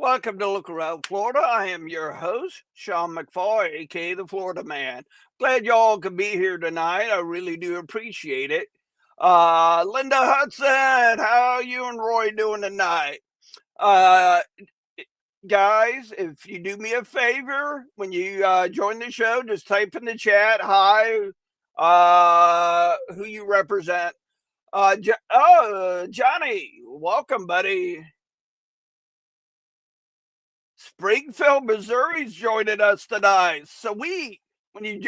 Welcome to Look Around Florida. I am your host, Sean McFall, aka the Florida Man. Glad y'all could be here tonight. I really do appreciate it. Linda Hudson, how are you and Roy doing tonight? Uh, Guys, if you do me a favor, when you join the show, just type in the chat, hi, who you represent. Johnny, welcome, buddy. Springfield, Missouri's joining us tonight. So when you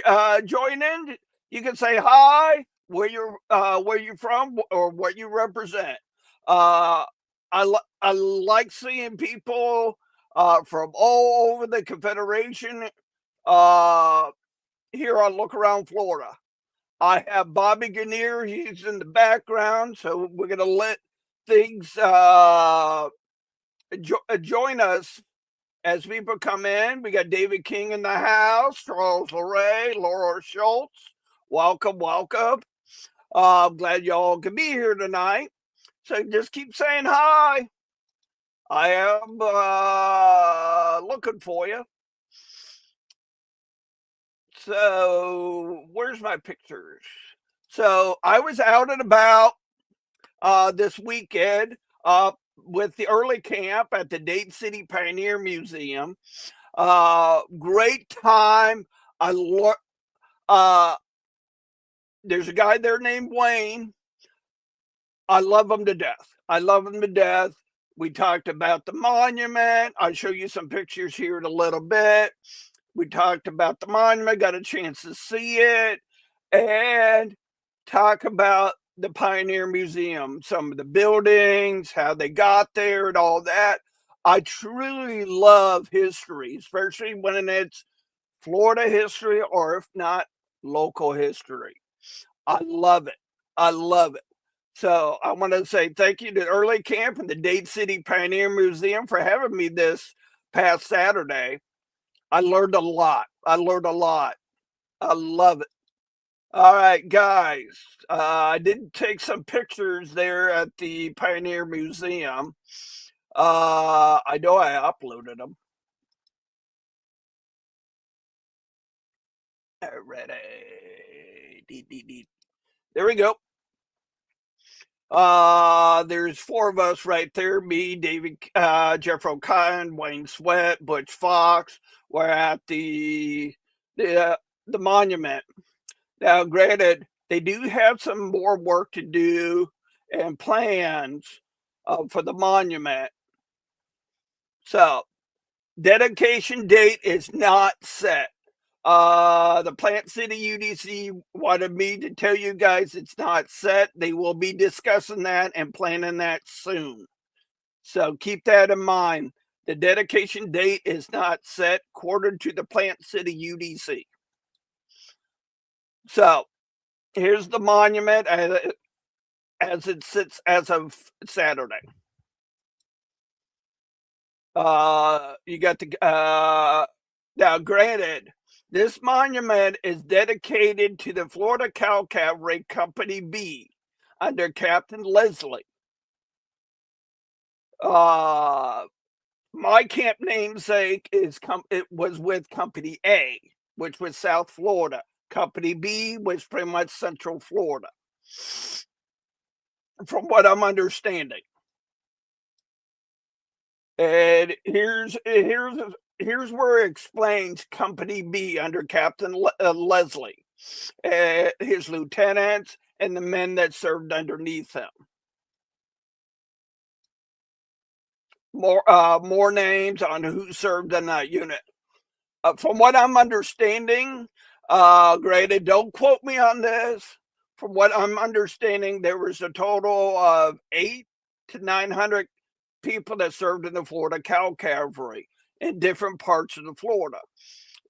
join in, you can say hi, where you're from, or what you represent. Uh, I like seeing people from all over the Confederation uh, here on Look Around Florida. I have Bobby Grenier. He's in the background, so we're gonna let things join us as people come in. We got David King in the house, Charles LeRae, Laura Schultz. Welcome, welcome. I'm glad y'all can be here tonight. So just keep saying hi. I am looking for you. So where's my pictures? So I was out and about this weekend with the early camp at the Dade City Pioneer Museum. Great time. I uh, there's a guy there named Wayne. I love him to death. I love him to death. We talked about the monument. I'll show you some pictures here in a little bit. We talked about the monument, got a chance to see it, and talk about the Pioneer Museum, some of the buildings, how they got there, and all that. I truly love history, especially when it's Florida history, or if not, local history. I love it. I love it. So I want to say thank you to Early Camp and the Dade City Pioneer Museum for having me this past Saturday. I learned a lot. I learned a lot. I love it. All right, guys. I did take some pictures there at the Pioneer Museum. I know I uploaded them. Ready. There we go. There's four of us right there. Me, David, Jeff O'Kine, Wayne Sweat, Butch Fox. We're at the monument. Now, granted, they do have some more work to do and plans for the monument. So, dedication date is not set. The Plant City UDC wanted me to tell you guys it's not set. They will be discussing that and planning that soon. So keep that in mind. The dedication date is not set according to the Plant City UDC. So here's the monument as it sits as of Saturday. You got the now granted, this monument is dedicated to the Florida Cow Cavalry Company B under Captain Leslie. My camp namesake it was with Company A, which was South Florida. Company B was pretty much Central Florida, from what I'm understanding. And here's where it explains Company B under Captain Leslie, his lieutenants, and the men that served underneath him. More names on who served in that unit. From what I'm understanding, granted, don't quote me on this. From what I'm understanding, there was a total of 800 to 900 people that served in the Florida Cow Cavalry in different parts of the Florida.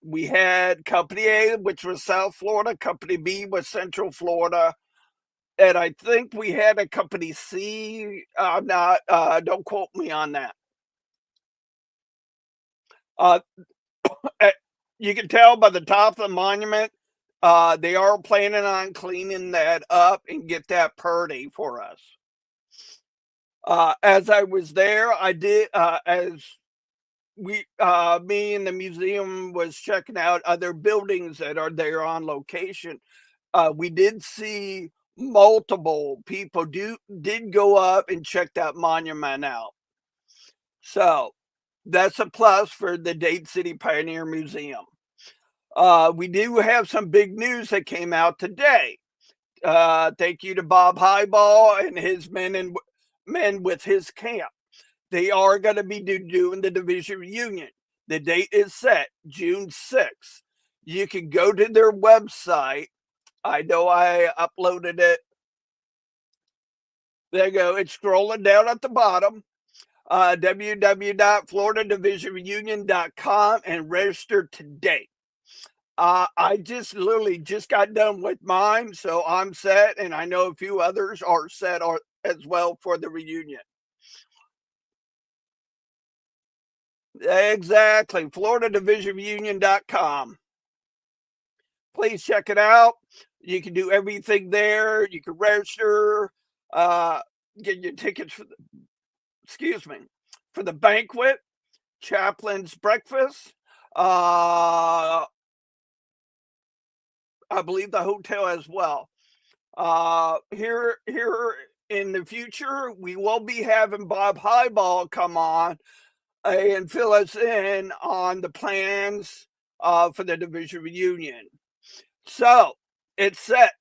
We had Company A, which was South Florida. Company B was Central Florida. And I think we had a Company C. Don't quote me on that. You can tell by the top of the monument, they are planning on cleaning that up and get that purdy for us. As I was there, I did as me and the museum was checking out other buildings that are there on location. We did see multiple people did go up and check that monument out. So that's a plus for the Dade City Pioneer Museum. We do have some big news that came out today. Thank you to Bob Highball and his men with his camp. They are going to be doing the division reunion. The date is set, June 6th. You can go to their website. I know I uploaded it. There you go. It's scrolling down at the bottom. www.floridadivisionreunion.com and register today. I just literally just got done with mine, so I'm set, and I know a few others are set as well for the reunion. Exactly, floridadivisionreunion.com. Please check it out. You can do everything there. You can register, get your tickets for for the banquet, chaplain's breakfast. I believe the hotel as well. Here in the future, we will be having Bob Highball come on and fill us in on the plans for the division reunion. So it's set.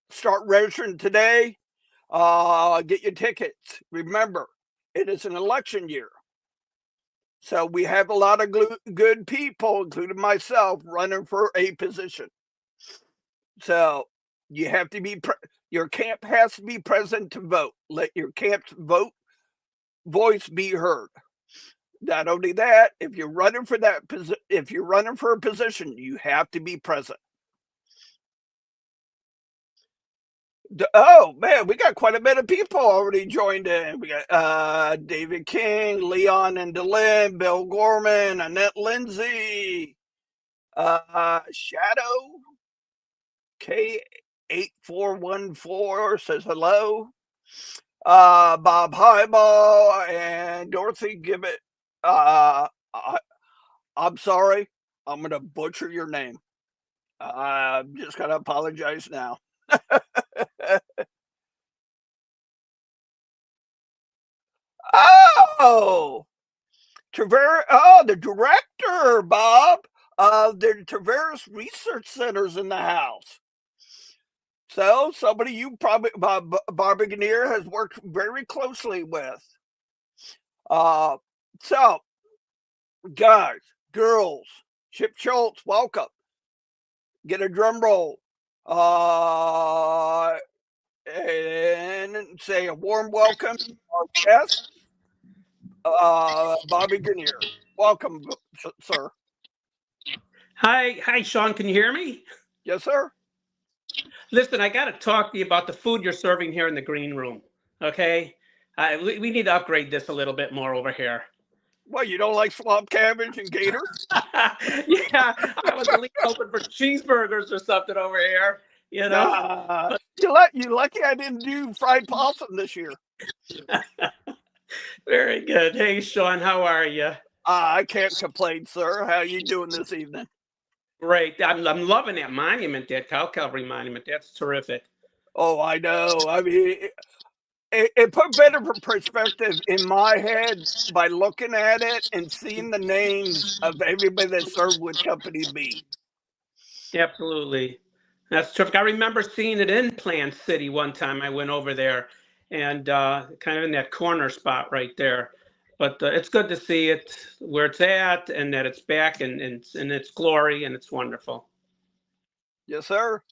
Start registering today. Get your tickets. Remember, it is an election year. So we have a lot of good people, including myself, running for a position. So you have to be, your camp has to be present to vote. Let your camp's voice be heard. Not only that, if you're running for a position, you have to be present. Oh man, we got quite a bit of people already joined in. We got David King, Leon and Delin, Bill Gorman, Annette Lindsay, Shadow K8414 says hello. Bob Highball and Dorothy Gibbet. I'm sorry, I'm gonna butcher your name. I'm just gonna apologize now. Oh, the director, Bob, of the Traverse Research Center's in the house. So somebody you probably Barbara Grenier has worked very closely with. So guys, girls, Chip Schultz, welcome. Get a drum roll. And say a warm welcome to our guest, Bobby Grenier. Welcome, sir. Hi, Sean. Can you hear me? Yes, sir. Listen, I got to talk to you about the food you're serving here in the green room. Okay, we need to upgrade this a little bit more over here. Well, you don't like swamp cabbage and gator? Yeah, I was at least hoping for cheeseburgers or something over here. You know, you lucky I didn't do fried possum this year. Very good. Hey, Sean, how are you? I can't complain, sir. How are you doing this evening? Great. I'm loving that monument, that Cow Calvary monument. That's terrific. Oh, I know. I mean, it put better perspective in my head by looking at it and seeing the names of everybody that served with Company B. Absolutely. That's terrific. I remember seeing it in Plant City one time. I went over there and kind of in that corner spot right there. But it's good to see it where it's at and that it's back and in its glory, and it's wonderful. Yes, sir.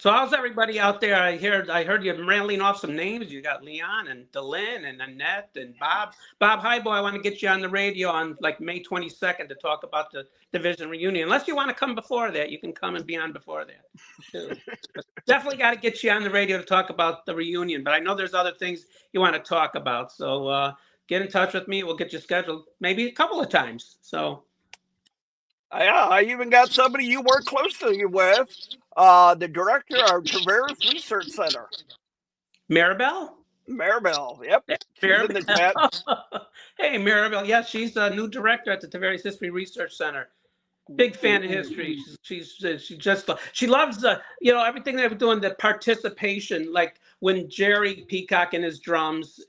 So how's everybody out there? I heard you rattling off some names. You got Leon and Delin and Annette and Bob. Bob Highboy, I want to get you on the radio on like May 22nd to talk about the division reunion. Unless you want to come before that, you can come and be on before that too. Definitely got to get you on the radio to talk about the reunion. But I know there's other things you want to talk about. So get in touch with me. We'll get you scheduled maybe a couple of times. So. Yeah, I even got somebody you work closely with, the director of Traverse Research Center. Maribel? Maribel. Yep. Hey, She's in the chat. Maribel. Hey, Maribel. Yeah, she's a new director at the Tavares History Research Center. Big fan of history. She loves everything they were doing, the participation, like when Jerry Peacock and his drums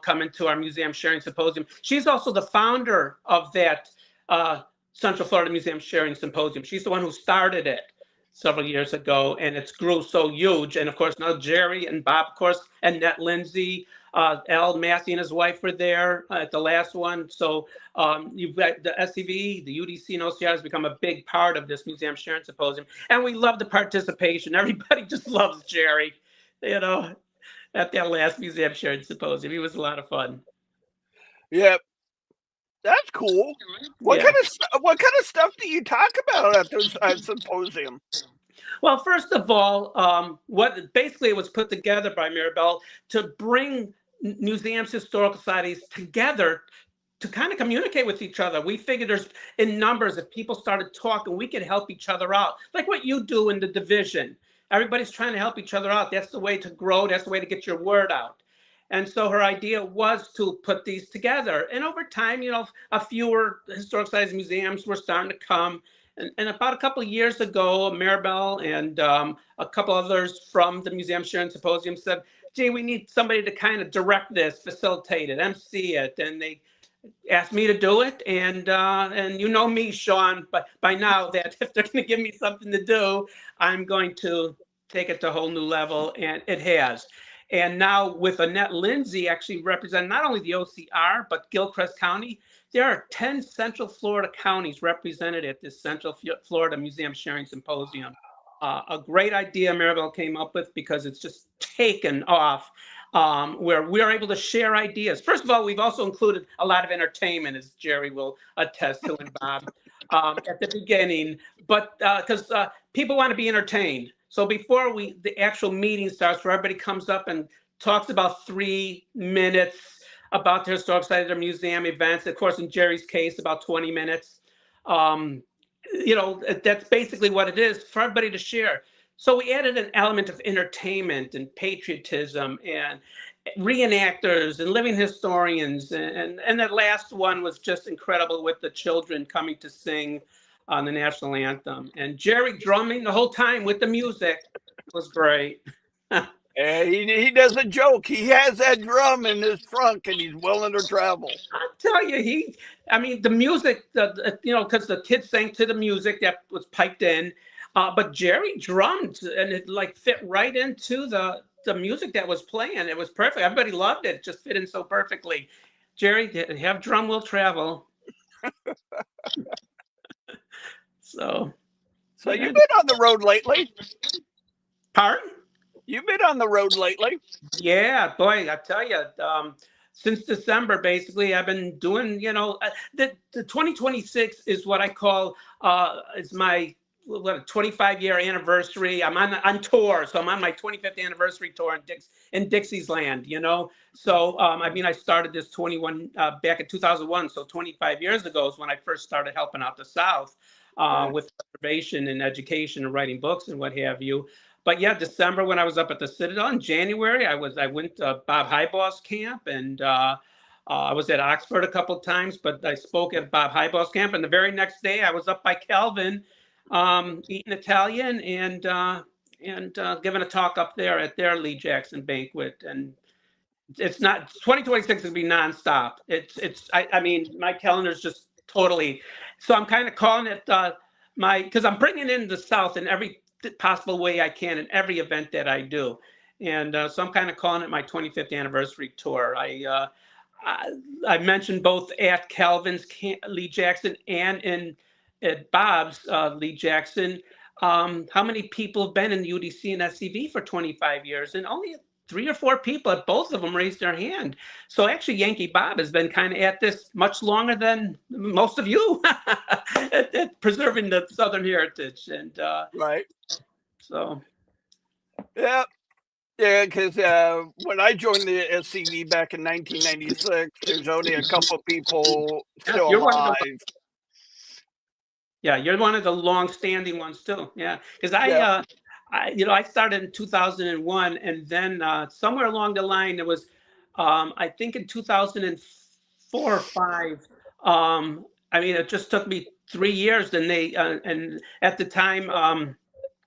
come into our museum sharing symposium. She's also the founder of that Central Florida Museum Sharing Symposium. She's the one who started it several years ago, and it's grew so huge. And of course now Jerry and Bob, of course, and Nett Lindsay, Al Massey and his wife were there at the last one. So you've got the SCV, the UDC, and OCR has become a big part of this museum sharing symposium, and we love the participation. Everybody just loves Jerry, at that last museum sharing symposium. He was a lot of fun. Yep. That's cool. What kind of stuff do you talk about at those symposium? Well, first of all, what basically it was put together by Maribel to bring museums, historical societies together to kind of communicate with each other. We figured there's in numbers, if people started talking, we could help each other out, like what you do in the division. Everybody's trying to help each other out. That's the way to grow. That's the way to get your word out. And so her idea was to put these together. And over time, a fewer historic societies museums were starting to come. And about a couple of years ago, Maribel and a couple others from the Museum Sharing Symposium said, gee, we need somebody to kind of direct this, facilitate it, MC it. And they asked me to do it. And you know me, Sean, but by now that if they're going to give me something to do, I'm going to take it to a whole new level. And it has. And now with Annette Lindsay actually representing not only the OCR, but Gilchrist County, there are 10 Central Florida counties represented at this Central Florida Museum Sharing Symposium. A great idea Maribel came up with because it's just taken off, where we are able to share ideas. First of all, we've also included a lot of entertainment, as Jerry will attest to, and Bob, at the beginning, but because people want to be entertained. So before the actual meeting starts, where everybody comes up and talks about 3 minutes about the historic site of their museum events. Of course, in Jerry's case, about 20 minutes. That's basically what it is for everybody to share. So we added an element of entertainment and patriotism and reenactors and living historians. And that last one was just incredible with the children coming to sing on the national anthem. And Jerry drumming the whole time with the music was great. He does a joke. He has that drum in his trunk, and he's willing to travel. I tell you, the music, because the kids sang to the music that was piped in, but Jerry drummed, and it like fit right into the music that was playing. It was perfect. Everybody loved it. Just fit in so perfectly. Jerry, have drum will travel. So you've been on the road lately? Pardon? You've been on the road lately? Yeah, boy, I tell you, since December, basically, I've been doing, the 2026 is what I call, it's my 25-year anniversary. I'm on tour, so I'm on my 25th anniversary tour in Dixie's Land, So, I started this back in 2001, so 25 years ago is when I first started helping out the South with conservation and education and writing books and what have you. But yeah, December when I was up at the Citadel, in January I went to Bob Hibaugh's camp, and I was at Oxford a couple of times, but I spoke at Bob Hibaugh's camp, and the very next day I was up by Calvin eating Italian and giving a talk up there at their Lee Jackson banquet. And it's not 2026 is gonna be nonstop. My calendar's just totally. So I'm kind of calling it because I'm bringing in the South in every possible way I can in every event that I do. And so I'm kind of calling it my 25th anniversary tour. I mentioned both at Calvin's Lee Jackson and at Bob's Lee Jackson, how many people have been in the UDC and SCV for 25 years, and only 3 or 4 people at both of them raised their hand. So actually Yankee Bob has been kind of at this much longer than most of you at preserving the Southern heritage. And right. So. Yeah, because when I joined the SCV back in 1996, there's only a couple of people still alive. You're one of the long-standing ones too. Yeah, because I started in 2001, and then somewhere along the line there was I think in 2004 or five. I mean, it just took me 3 years, and and at the time,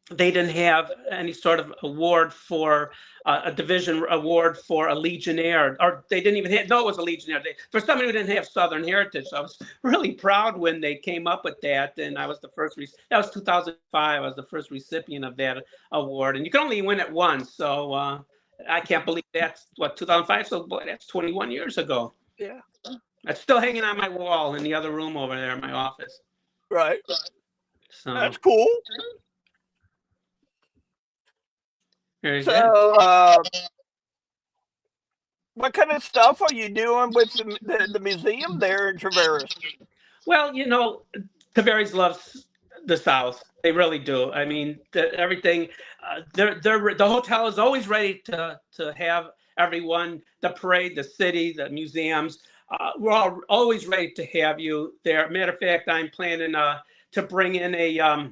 they didn't have any sort of award for a division award for a Legionnaire, or they didn't even have, no, it was a Legionnaire. For somebody who didn't have Southern heritage. So I was really proud when they came up with that. And I was the first, that was 2005. I was the first recipient of that award. And you can only win it once. So I can't believe that's what, 2005. So boy, that's 21 years ago. Yeah. It's still hanging on my wall in the other room over there in my office. Right. So that's cool. Very So, good. what kind of stuff are you doing with the museum there in Traverse? Well, Tavares loves the South. They really do. I mean, everything. The hotel is always ready to have everyone. The parade, the city, the museums. We're always ready to have you there. Matter of fact, I'm planning to bring in a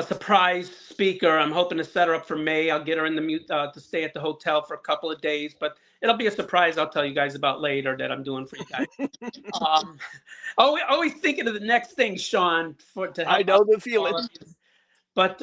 surprise speaker. I'm hoping to set her up for May. I'll get her in the to stay at the hotel for a couple of days, but it'll be a surprise I'll tell you guys about later that I'm doing for you guys. Always thinking of the next thing, Sean, to help. I know the feeling. But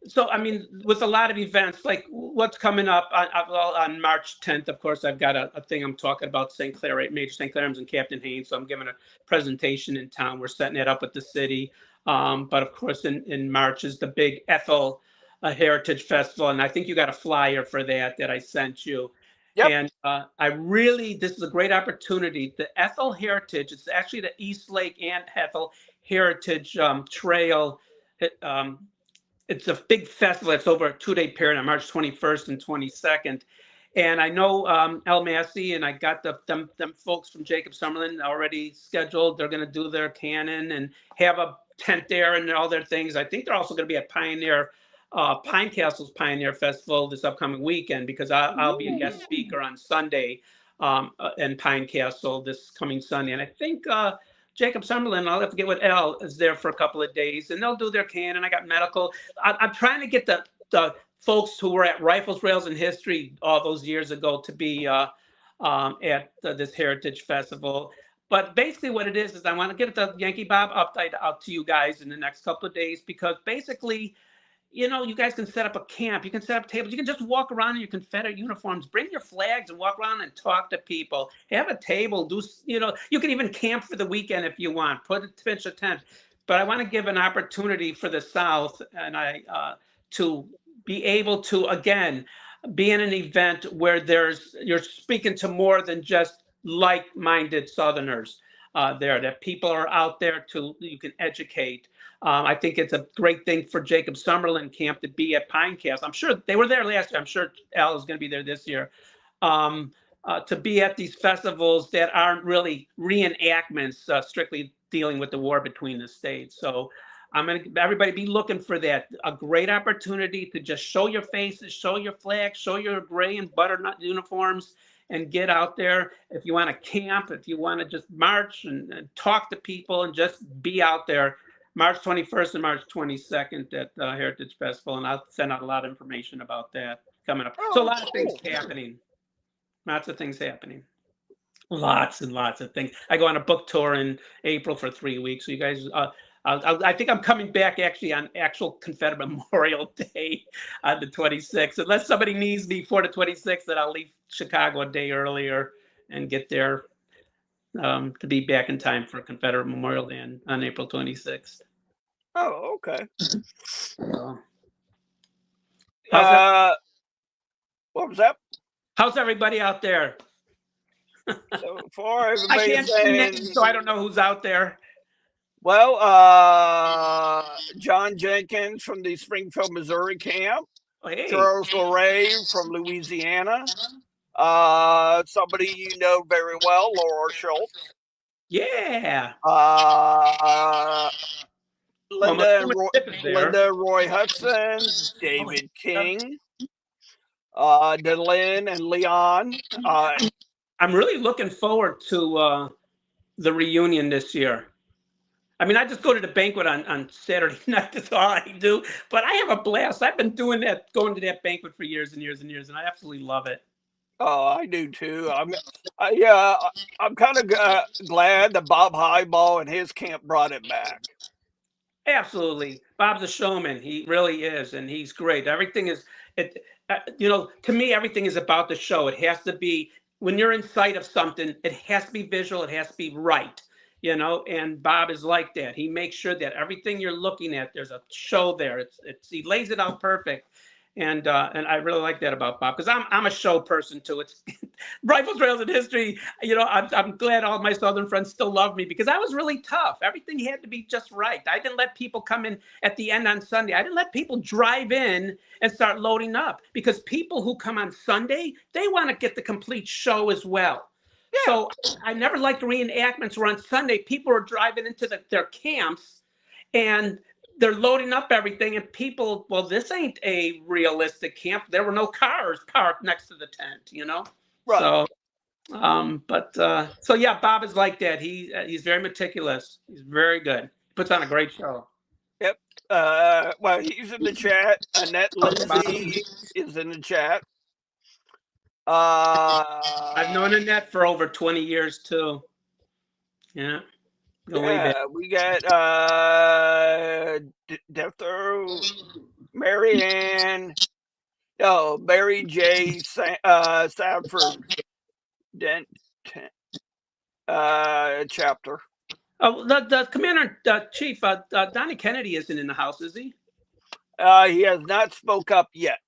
so, I mean, with a lot of events, like what's coming up on March 10th, of course, I've got a thing I'm talking about St. Clair, Major St. Clair's and Captain Haynes. So I'm giving a presentation in town. We're setting it up with the city. But of course, in March is the big Ethel Heritage Festival. And I think you got a flyer for that I sent you. Yep. And this is a great opportunity. The Ethel Heritage, it's actually the East Lake and Ethel Heritage Trail. It's a big festival. It's over a 2-day period on March 21st and 22nd. And I know El Massey, and I got them folks from Jacob Summerlin already scheduled. They're going to do their cannon and have a tent there and all their things. I think they're also going to be at Pine Castle's Pioneer Festival this upcoming weekend, because I'll be a guest speaker on Sunday in Pine Castle this coming Sunday. And I think Jacob Summerlin, I'll have to get with El, is there for a couple of days, and they'll do their cannon. I got medical. I'm trying to get the folks who were at Rifles, Rails, and History all those years ago to be at this Heritage Festival. But basically what it is I want to get the Yankee Bob update out to you guys in the next couple of days, because basically, you guys can set up a camp. You can set up tables. You can just walk around in your Confederate uniforms. Bring your flags and walk around and talk to people. Have a table. You can even camp for the weekend if you want. Pitch a tent. But I want to give an opportunity for the South and to be able to, again, be in an event where you're speaking to more than just like-minded Southerners there, that people are out there you can educate. I think it's a great thing for Jacob Summerlin Camp to be at Pine Castle. I'm sure they were there last year. I'm sure Al is going to be there this year. To be at these festivals that aren't really reenactments, strictly dealing with the war between the states. So I'm going to everybody be looking for that. A great opportunity to just show your faces, show your flag, show your gray and butternut uniforms, and get out there. If you want to camp, if you want to just march and talk to people and just be out there. March 21st and March 22nd at Heritage Festival, and I'll send out a lot of information about that coming up. So a lot of things happening. Lots of things happening. Lots and lots of things. I go on a book tour in April for 3 weeks. So you guys, I think I'm coming back actually on actual Confederate Memorial Day on the 26th. Unless somebody needs me for the 26th, then I'll leave Chicago a day earlier and get there to be back in time for Confederate Memorial Day on April 26th. Oh, okay. What was that? How's everybody out there? So far, I can't see names, so I don't know who's out there. Well, John Jenkins from the Springfield, Missouri camp. Hey. Charles Loray from Louisiana. Somebody you know very well, Laura Schultz. Yeah. Linda Roy Hudson, David King, Delyn and Leon. I'm really looking forward to the reunion this year. I mean, I just go to the banquet on Saturday night. That's all I do. But I have a blast. I've been going to that banquet for years and years and years, and I absolutely love it. Oh, I do too. I'm kind of glad that Bob Highball and his camp brought it back. Absolutely. Bob's a showman. He really is, and he's great. Everything is it. To me, everything is about the show. It has to be when you're in sight of something. It has to be visual. It has to be right. And Bob is like that. He makes sure that everything you're looking at, there's a show there. It's he lays it out perfect. And I really like that about Bob because I'm a show person too. It's Rifle Trails in History. I'm glad all my Southern friends still love me because I was really tough. Everything had to be just right. I didn't let people come in at the end on Sunday. I didn't let people drive in and start loading up because people who come on Sunday, they want to get the complete show as well. Yeah, So I never liked reenactments where on Sunday people are driving into their camps and they're loading up everything and people, well, this ain't a realistic camp. There were no cars parked next to the tent. right. So so yeah, Bob is like that. He's very meticulous. He's very good. Puts on a great show. Yep. Well, he's in the chat. Annette Lindsay is in the chat. I've known Annette for over 20 years too. Yeah. Go way back. Yeah, we got Death Row, Marianne, Barry J. Sanford, Dent, chapter. Oh, the commander, chief, Donnie Kennedy isn't in the house, is he? He has not spoke up yet.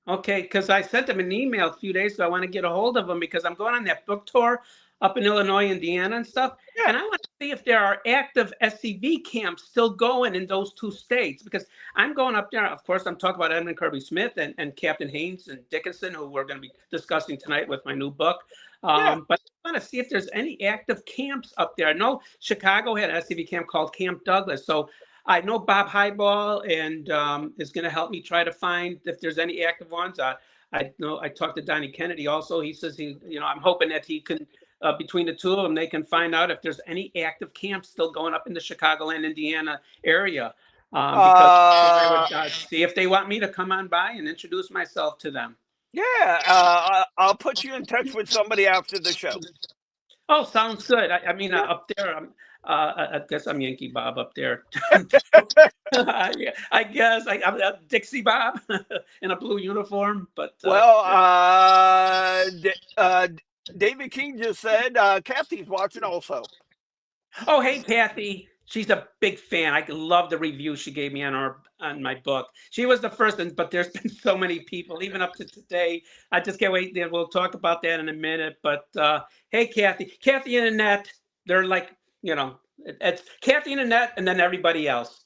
Okay, because I sent him an email a few days ago. I want to get a hold of him because I'm going on that book tour up in Illinois, Indiana, and stuff. Yeah. And I want to see if there are active SCV camps still going in those two states because I'm going up there. Of course, I'm talking about Edmund Kirby Smith and Captain Haynes and Dickinson, who we're going to be discussing tonight with my new book. Yeah. But I want to see if there's any active camps up there. I know Chicago had an SCV camp called Camp Douglas. So I know Bob Highball and is going to help me try to find if there's any active ones. I know I talked to Donnie Kennedy also. He says I'm hoping that he can, between the two of them, they can find out if there's any active camps still going up in the Chicagoland, Indiana area. Because I would see if they want me to come on by and introduce myself to them. Yeah, I'll put you in touch with somebody after the show. Oh, sounds good. I mean, up there, I guess I'm Yankee Bob up there. I guess I'm Dixie Bob in a blue uniform. But David King just said Kathy's watching also. Oh, hey, Kathy. She's a big fan. I love the review she gave me on my book. She was the first, but there's been so many people, even up to today. I just can't wait. We'll talk about that in a minute. But hey, Kathy and Annette, they're like, it's Kathy and Annette, and then everybody else.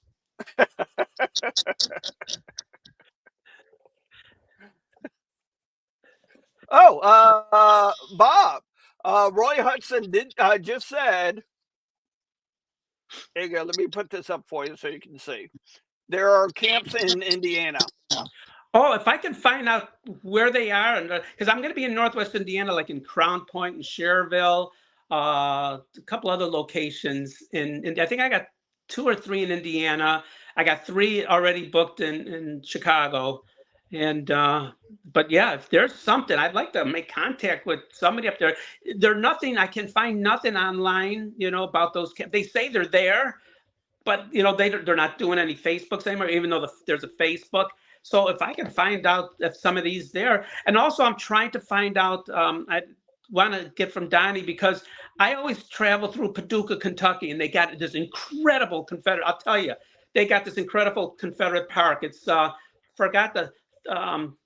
Bob, Roy Hudson just said. There you go. Let me put this up for you so you can see. There are camps in Indiana. Oh, if I can find out where they are, and because I'm going to be in Northwest Indiana, like in Crown Point and Cherville, a couple other locations. And I think I got 2 or 3 in Indiana. I got 3 already booked in Chicago. And but yeah, if there's something, I'd like to make contact with somebody up there. I can find nothing online, about those camps. They say they're there, but they're not doing any Facebooks anymore, even though there's a Facebook. So if I can find out if some of these there, and also I'm trying to find out, I want to get from Donnie because I always travel through Paducah, Kentucky, and they got this incredible Confederate. I'll tell you, they got this incredible Confederate park. It's forgot the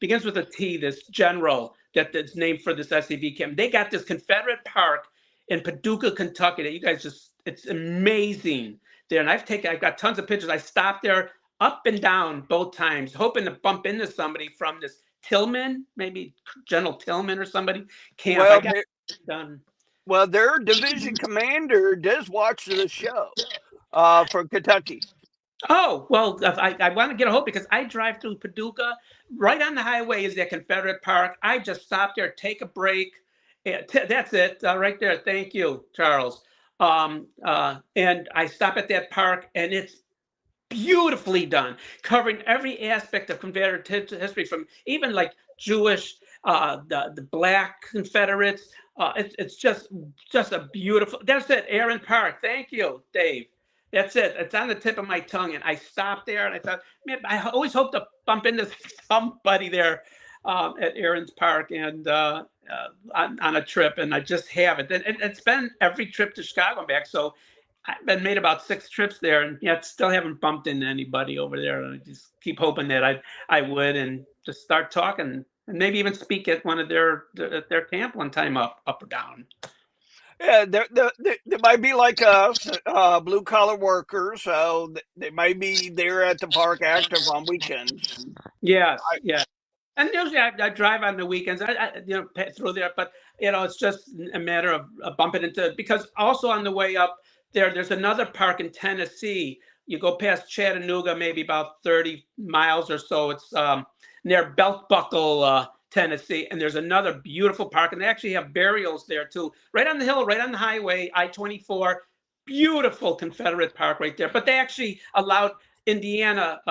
begins with a T. This general that's named for this SCV camp. They got this Confederate park in Paducah, Kentucky. That you guys it's amazing there. And I've got tons of pictures. I stopped there up and down both times, hoping to bump into somebody from this Tillman, maybe General Tillman or somebody camp. Well, their division commander does watch the show from Kentucky. Oh, well, I want to get a hold because I drive through Paducah. Right on the highway is that Confederate Park. I just stop there, take a break. That's it right there. Thank you, Charles. And I stop at that park, and it's beautifully done, covering every aspect of Confederate history, from even like Jewish the black Confederates. It's just a beautiful. That's it, Aaron Park. Thank you, Dave. That's it. It's on the tip of my tongue, and I stopped there, and I thought, man, I always hope to bump into somebody there at Aaron's Park and on a trip, and I just haven't. And it's been every trip to Chicago and back, so I've been made about 6 trips there, and yet still haven't bumped into anybody over there. And I just keep hoping that I would, and just start talking, and maybe even speak at one of their camp one time up or down. Yeah, they might be like us, blue collar workers, so they might be there at the park active on weekends. Yes, yeah. And usually I drive on the weekends. Through there, but it's just a matter of bumping into, because also on the way up there's another park in Tennessee. You go past Chattanooga, maybe about 30 miles or so. It's near Belt Buckle, Tennessee, and there's another beautiful park, and they actually have burials there too, right on the hill, right on the highway, I-24. Beautiful Confederate park right there. But they actually allowed Indiana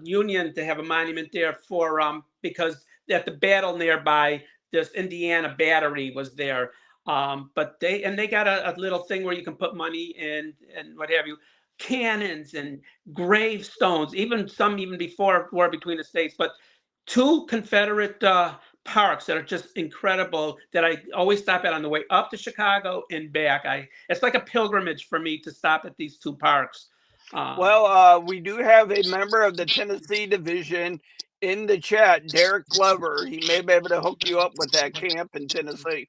Union to have a monument there for because at the battle nearby, this Indiana battery was there. But they got a little thing where you can put money in and what have you, cannons and gravestones, even before war between the states. But 2 Confederate parks that are just incredible that I always stop at on the way up to Chicago and back. It's like a pilgrimage for me to stop at these 2 parks. Well, we do have a member of the Tennessee division in the chat, Derek Glover. He may be able to hook you up with that camp in Tennessee.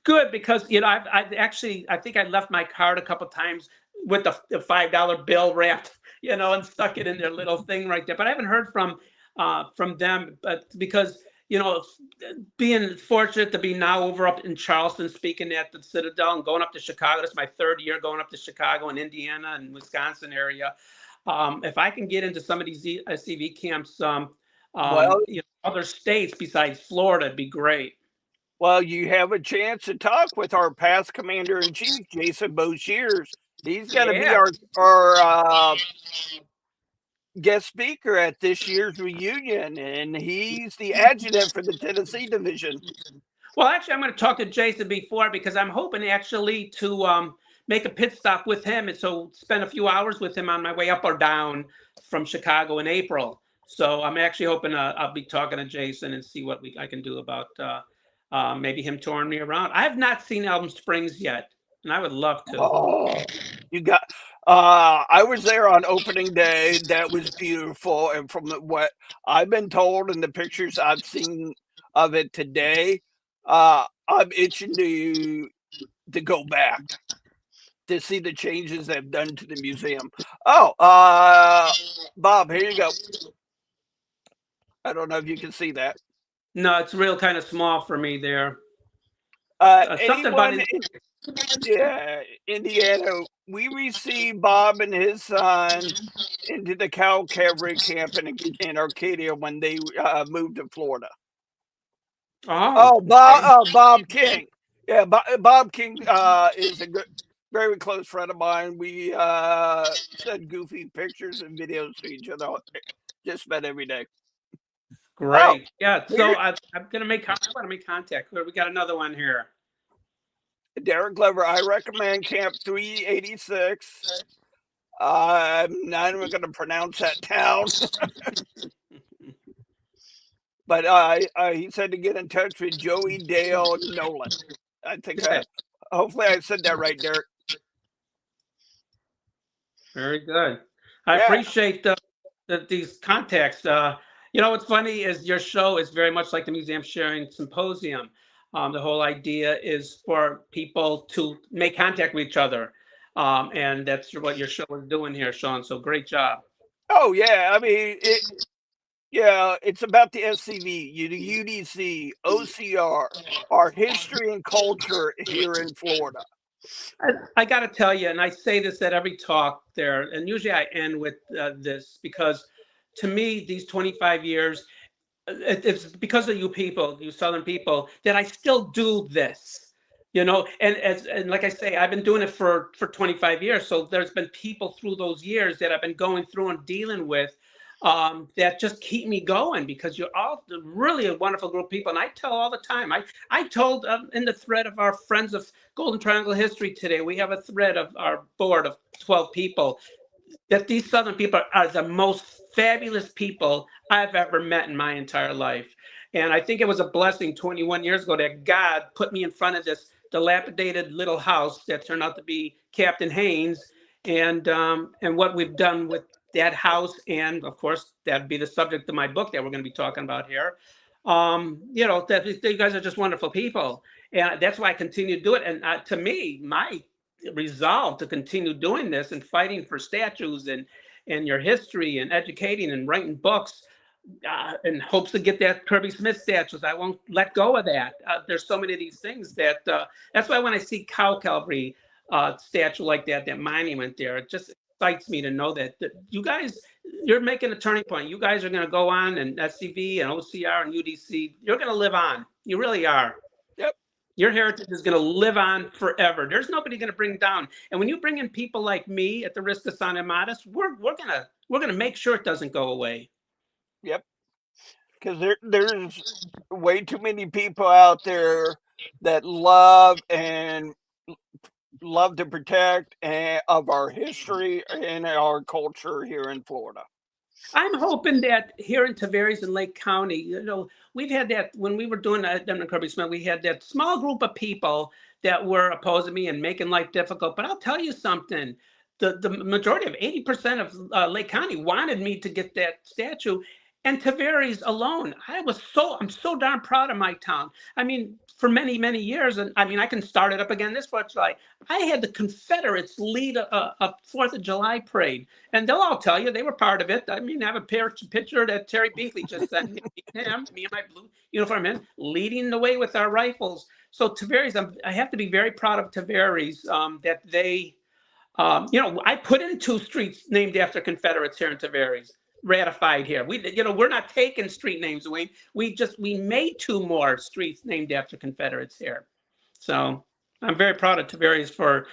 Good, because I think I left my card a couple times with the $5 bill wrapped, and stuck it in their little thing right there. But I haven't heard from them, but because being fortunate to be now over up in Charleston, speaking at the Citadel and going up to Chicago. This is my 3rd year going up to Chicago and Indiana and Wisconsin area. If I can get into some of these CV camps, other states besides Florida, it'd be great. Well, you have a chance to talk with our past commander-in-chief, Jason Boshears. He's going to be our guest speaker at this year's reunion, and he's the adjutant for the Tennessee division. Well, actually, I'm going to talk to Jason before, because I'm hoping actually to make a pit stop with him, and so spend a few hours with him on my way up or down from Chicago in April. So I'm actually hoping I'll be talking to Jason and see what I can do about maybe him touring me around. I have not seen Elm Springs yet, and I would love to. Oh, you got. I was there on opening day. That was beautiful, and from what I've been told and the pictures I've seen of it today, I'm itching to go back to see the changes they've done to the museum. Oh, Bob, here you go. I don't know if you can see that. No, it's real kind of small for me there. Yeah, Indiana. We received Bob and his son into the Cow Cavalry camp in Arcadia when they moved to Florida. Bob King. Yeah, Bob King is a very close friend of mine. We send goofy pictures and videos to each other just about every day. Great. Oh, yeah. So I'm going to make contact. We got another one here. Derek Glover, I recommend Camp 386. I'm not even going to pronounce that town. But he said to get in touch with Joey Dale Nolan. I think hopefully I said that right, Derek. Very good. I appreciate these contacts. What's funny is your show is very much like the Museum Sharing Symposium. The whole idea is for people to make contact with each other. And that's what your show is doing here, Sean. So great job. Oh, yeah. I mean, it's about the SCV, the UDC, OCR, our history and culture here in Florida. I got to tell you, and I say this at every talk there, and usually I end with this, because to me, these 25 years, it's because of you people, you Southern people, that I still do this, and like I say, I've been doing it for 25 years. So there's been people through those years that I've been going through and dealing with that just keep me going, because you're all really a wonderful group of people. And I tell all the time, I told in the thread of our Friends of Golden Triangle History today, we have a thread of our board of 12 people, that these Southern people are the most fabulous people I've ever met in my entire life. And I think it was a blessing 21 years ago that God put me in front of this dilapidated little house that turned out to be Captain Haynes, and what we've done with that house, and of course that'd be the subject of my book that we're going to be talking about here. That you guys are just wonderful people, and that's why I continue to do it. And to me, my resolve to continue doing this and fighting for statues and your history and educating and writing books, in hopes to get that Kirby Smith statues. I won't let go of that. There's so many of these things that's why when I see Cow Calvary statue like that monument there, it just excites me to know that you guys, you're making a turning point. You guys are going to go on, and SCV and OCR and UDC, you're going to live on. You really are. Yep. Your heritage is going to live on forever. There's nobody going to bring down. And when you bring in people like me, at the risk of sounding modest, we're gonna make sure it doesn't go away. Yep. Because there's way too many people out there that love to protect of our history and our culture here in Florida. I'm hoping that here in Tavares and Lake County, we've had that when we were doing Kirby Smith, we had that small group of people that were opposing me and making life difficult. But I'll tell you something, the majority of 80% of Lake County wanted me to get that statue. And Tavares alone, I'm so darn proud of my town. I mean, for many, many years, and I mean, I can start it up again this 4th of July. I had the Confederates lead a 4th of July parade, and they'll all tell you they were part of it. I mean, I have a picture that Terry Binkley just sent me, me and my blue uniform men, leading the way with our rifles. So Tavares, I have to be very proud of Tavares, that they, I put in 2 streets named after Confederates here in Tavares. Ratified here. We're not taking street names away. We made 2 more streets named after Confederates here. So I'm very proud of Tavares for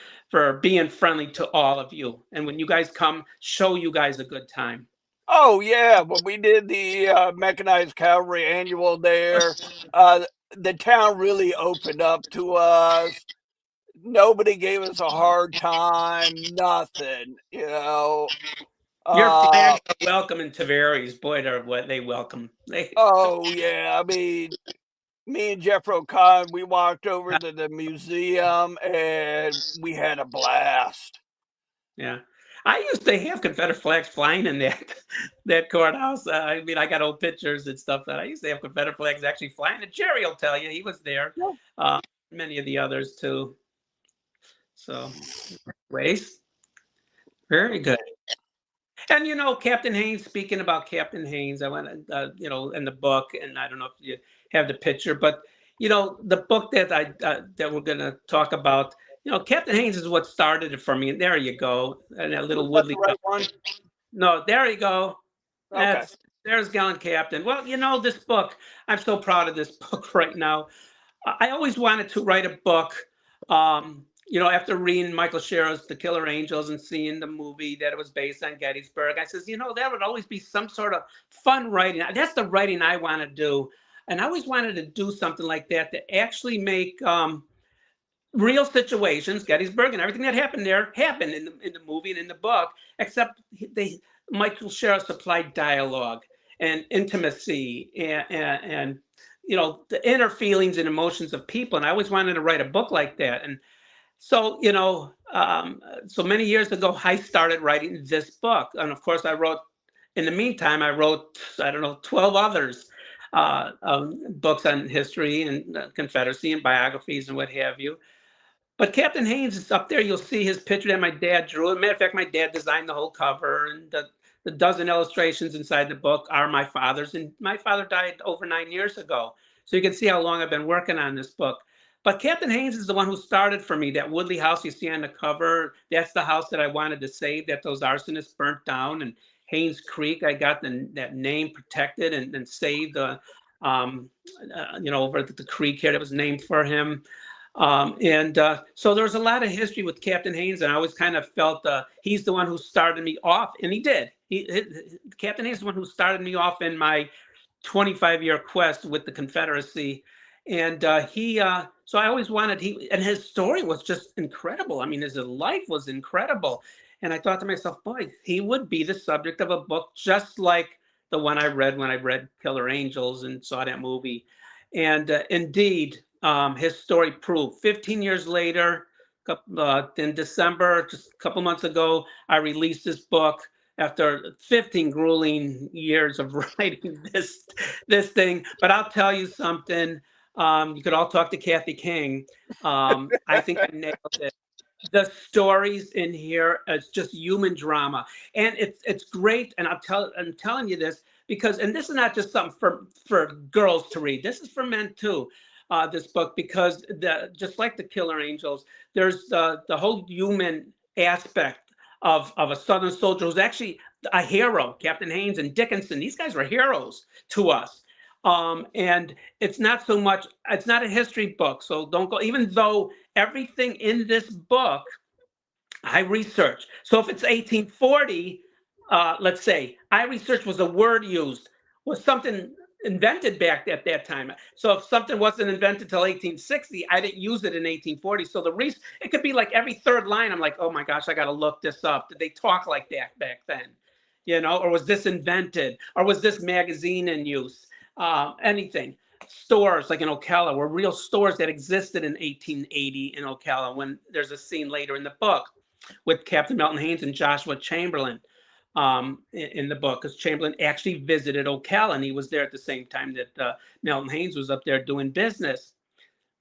being friendly to all of you. And when you guys come, show you guys a good time. Oh yeah, when we did the mechanized cavalry annual there, the town really opened up to us. Nobody gave us a hard time. Nothing, Your Uh, flag are welcome in Tavares. Boy, they welcome. oh yeah, I mean, me and Jeff O'Con, we walked over to the museum and we had a blast. Yeah. I used to have Confederate flags flying in that courthouse. I mean, I got old pictures and stuff that I used to have Confederate flags actually flying. And Jerry will tell you, he was there. Many of the others too. So, ways, very good. And Captain Haynes. Speaking about Captain Haynes, I went, in the book, and I don't know if you have the picture, but the book that that we're going to talk about. Captain Haynes is what started it for me. And there you go, and that little Was that Woodley. the right one? No, there you go. Okay. There's Gallant Captain. Well, this book, I'm so proud of this book right now. I always wanted to write a book, after reading Michael Shero's The Killer Angels and seeing the movie that it was based on Gettysburg. I says, that would always be some sort of fun writing. That's the writing I want to do. And I always wanted to do something like that to actually make real situations, Gettysburg and everything that happened there, happened in the movie and in the book, except Michael Shero supplied dialogue and intimacy and the inner feelings and emotions of people. And I always wanted to write a book like that. And so, so many years ago, I started writing this book. And of course, in the meantime, I wrote, 12 others, books on history and Confederacy and biographies and what have you. But Captain Haynes is up there. You'll see his picture that my dad drew. As a matter of fact, my dad designed the whole cover, and the dozen illustrations inside the book are my father's. And my father died over 9 years ago. So you can see how long I've been working on this book. But Captain Haynes is the one who started for me. That Woodley house you see on the cover, that's the house that I wanted to save, that those arsonists burnt down. And Haynes Creek, I got that name protected and saved, over the creek here that was named for him. So there's a lot of history with Captain Haynes, and I always kind of felt he's the one who started me off, and he did. Captain Haynes is the one who started me off in my 25-year quest with the Confederacy. And so I always wanted, and his story was just incredible. I mean, his life was incredible. And I thought to myself, boy, he would be the subject of a book just like the one I read when I read Killer Angels and saw that movie. And indeed, his story proved 15 years later, in December, just a couple months ago, I released this book after 15 grueling years of writing this thing. But I'll tell you something. You could all talk to Kathy King. I think I nailed it. The stories in here, it's just human drama, and it's great. And I'm telling you this because, and this is not just something for girls to read. This is for men too. This book, because just like the Killer Angels, there's the whole human aspect of a Southern soldier who's actually a hero. Captain Haynes and Dickinson, these guys were heroes to us. And it's not so much, it's not a history book, so don't go, even though everything in this book I researched. So if it's 1840, let's say, I researched was a word used, was something invented back at that time. So if something wasn't invented until 1860, I didn't use it in 1840. So it could be like every third line, I'm like, oh my gosh, I got to look this up. Did they talk like that back then? Or was this invented? Or was this magazine in use? Anything. Stores like in Ocala were real stores that existed in 1880 in Ocala, when there's a scene later in the book with Captain Melton Haynes and Joshua Chamberlain in the book, because Chamberlain actually visited Ocala, and he was there at the same time that Melton Haynes was up there doing business,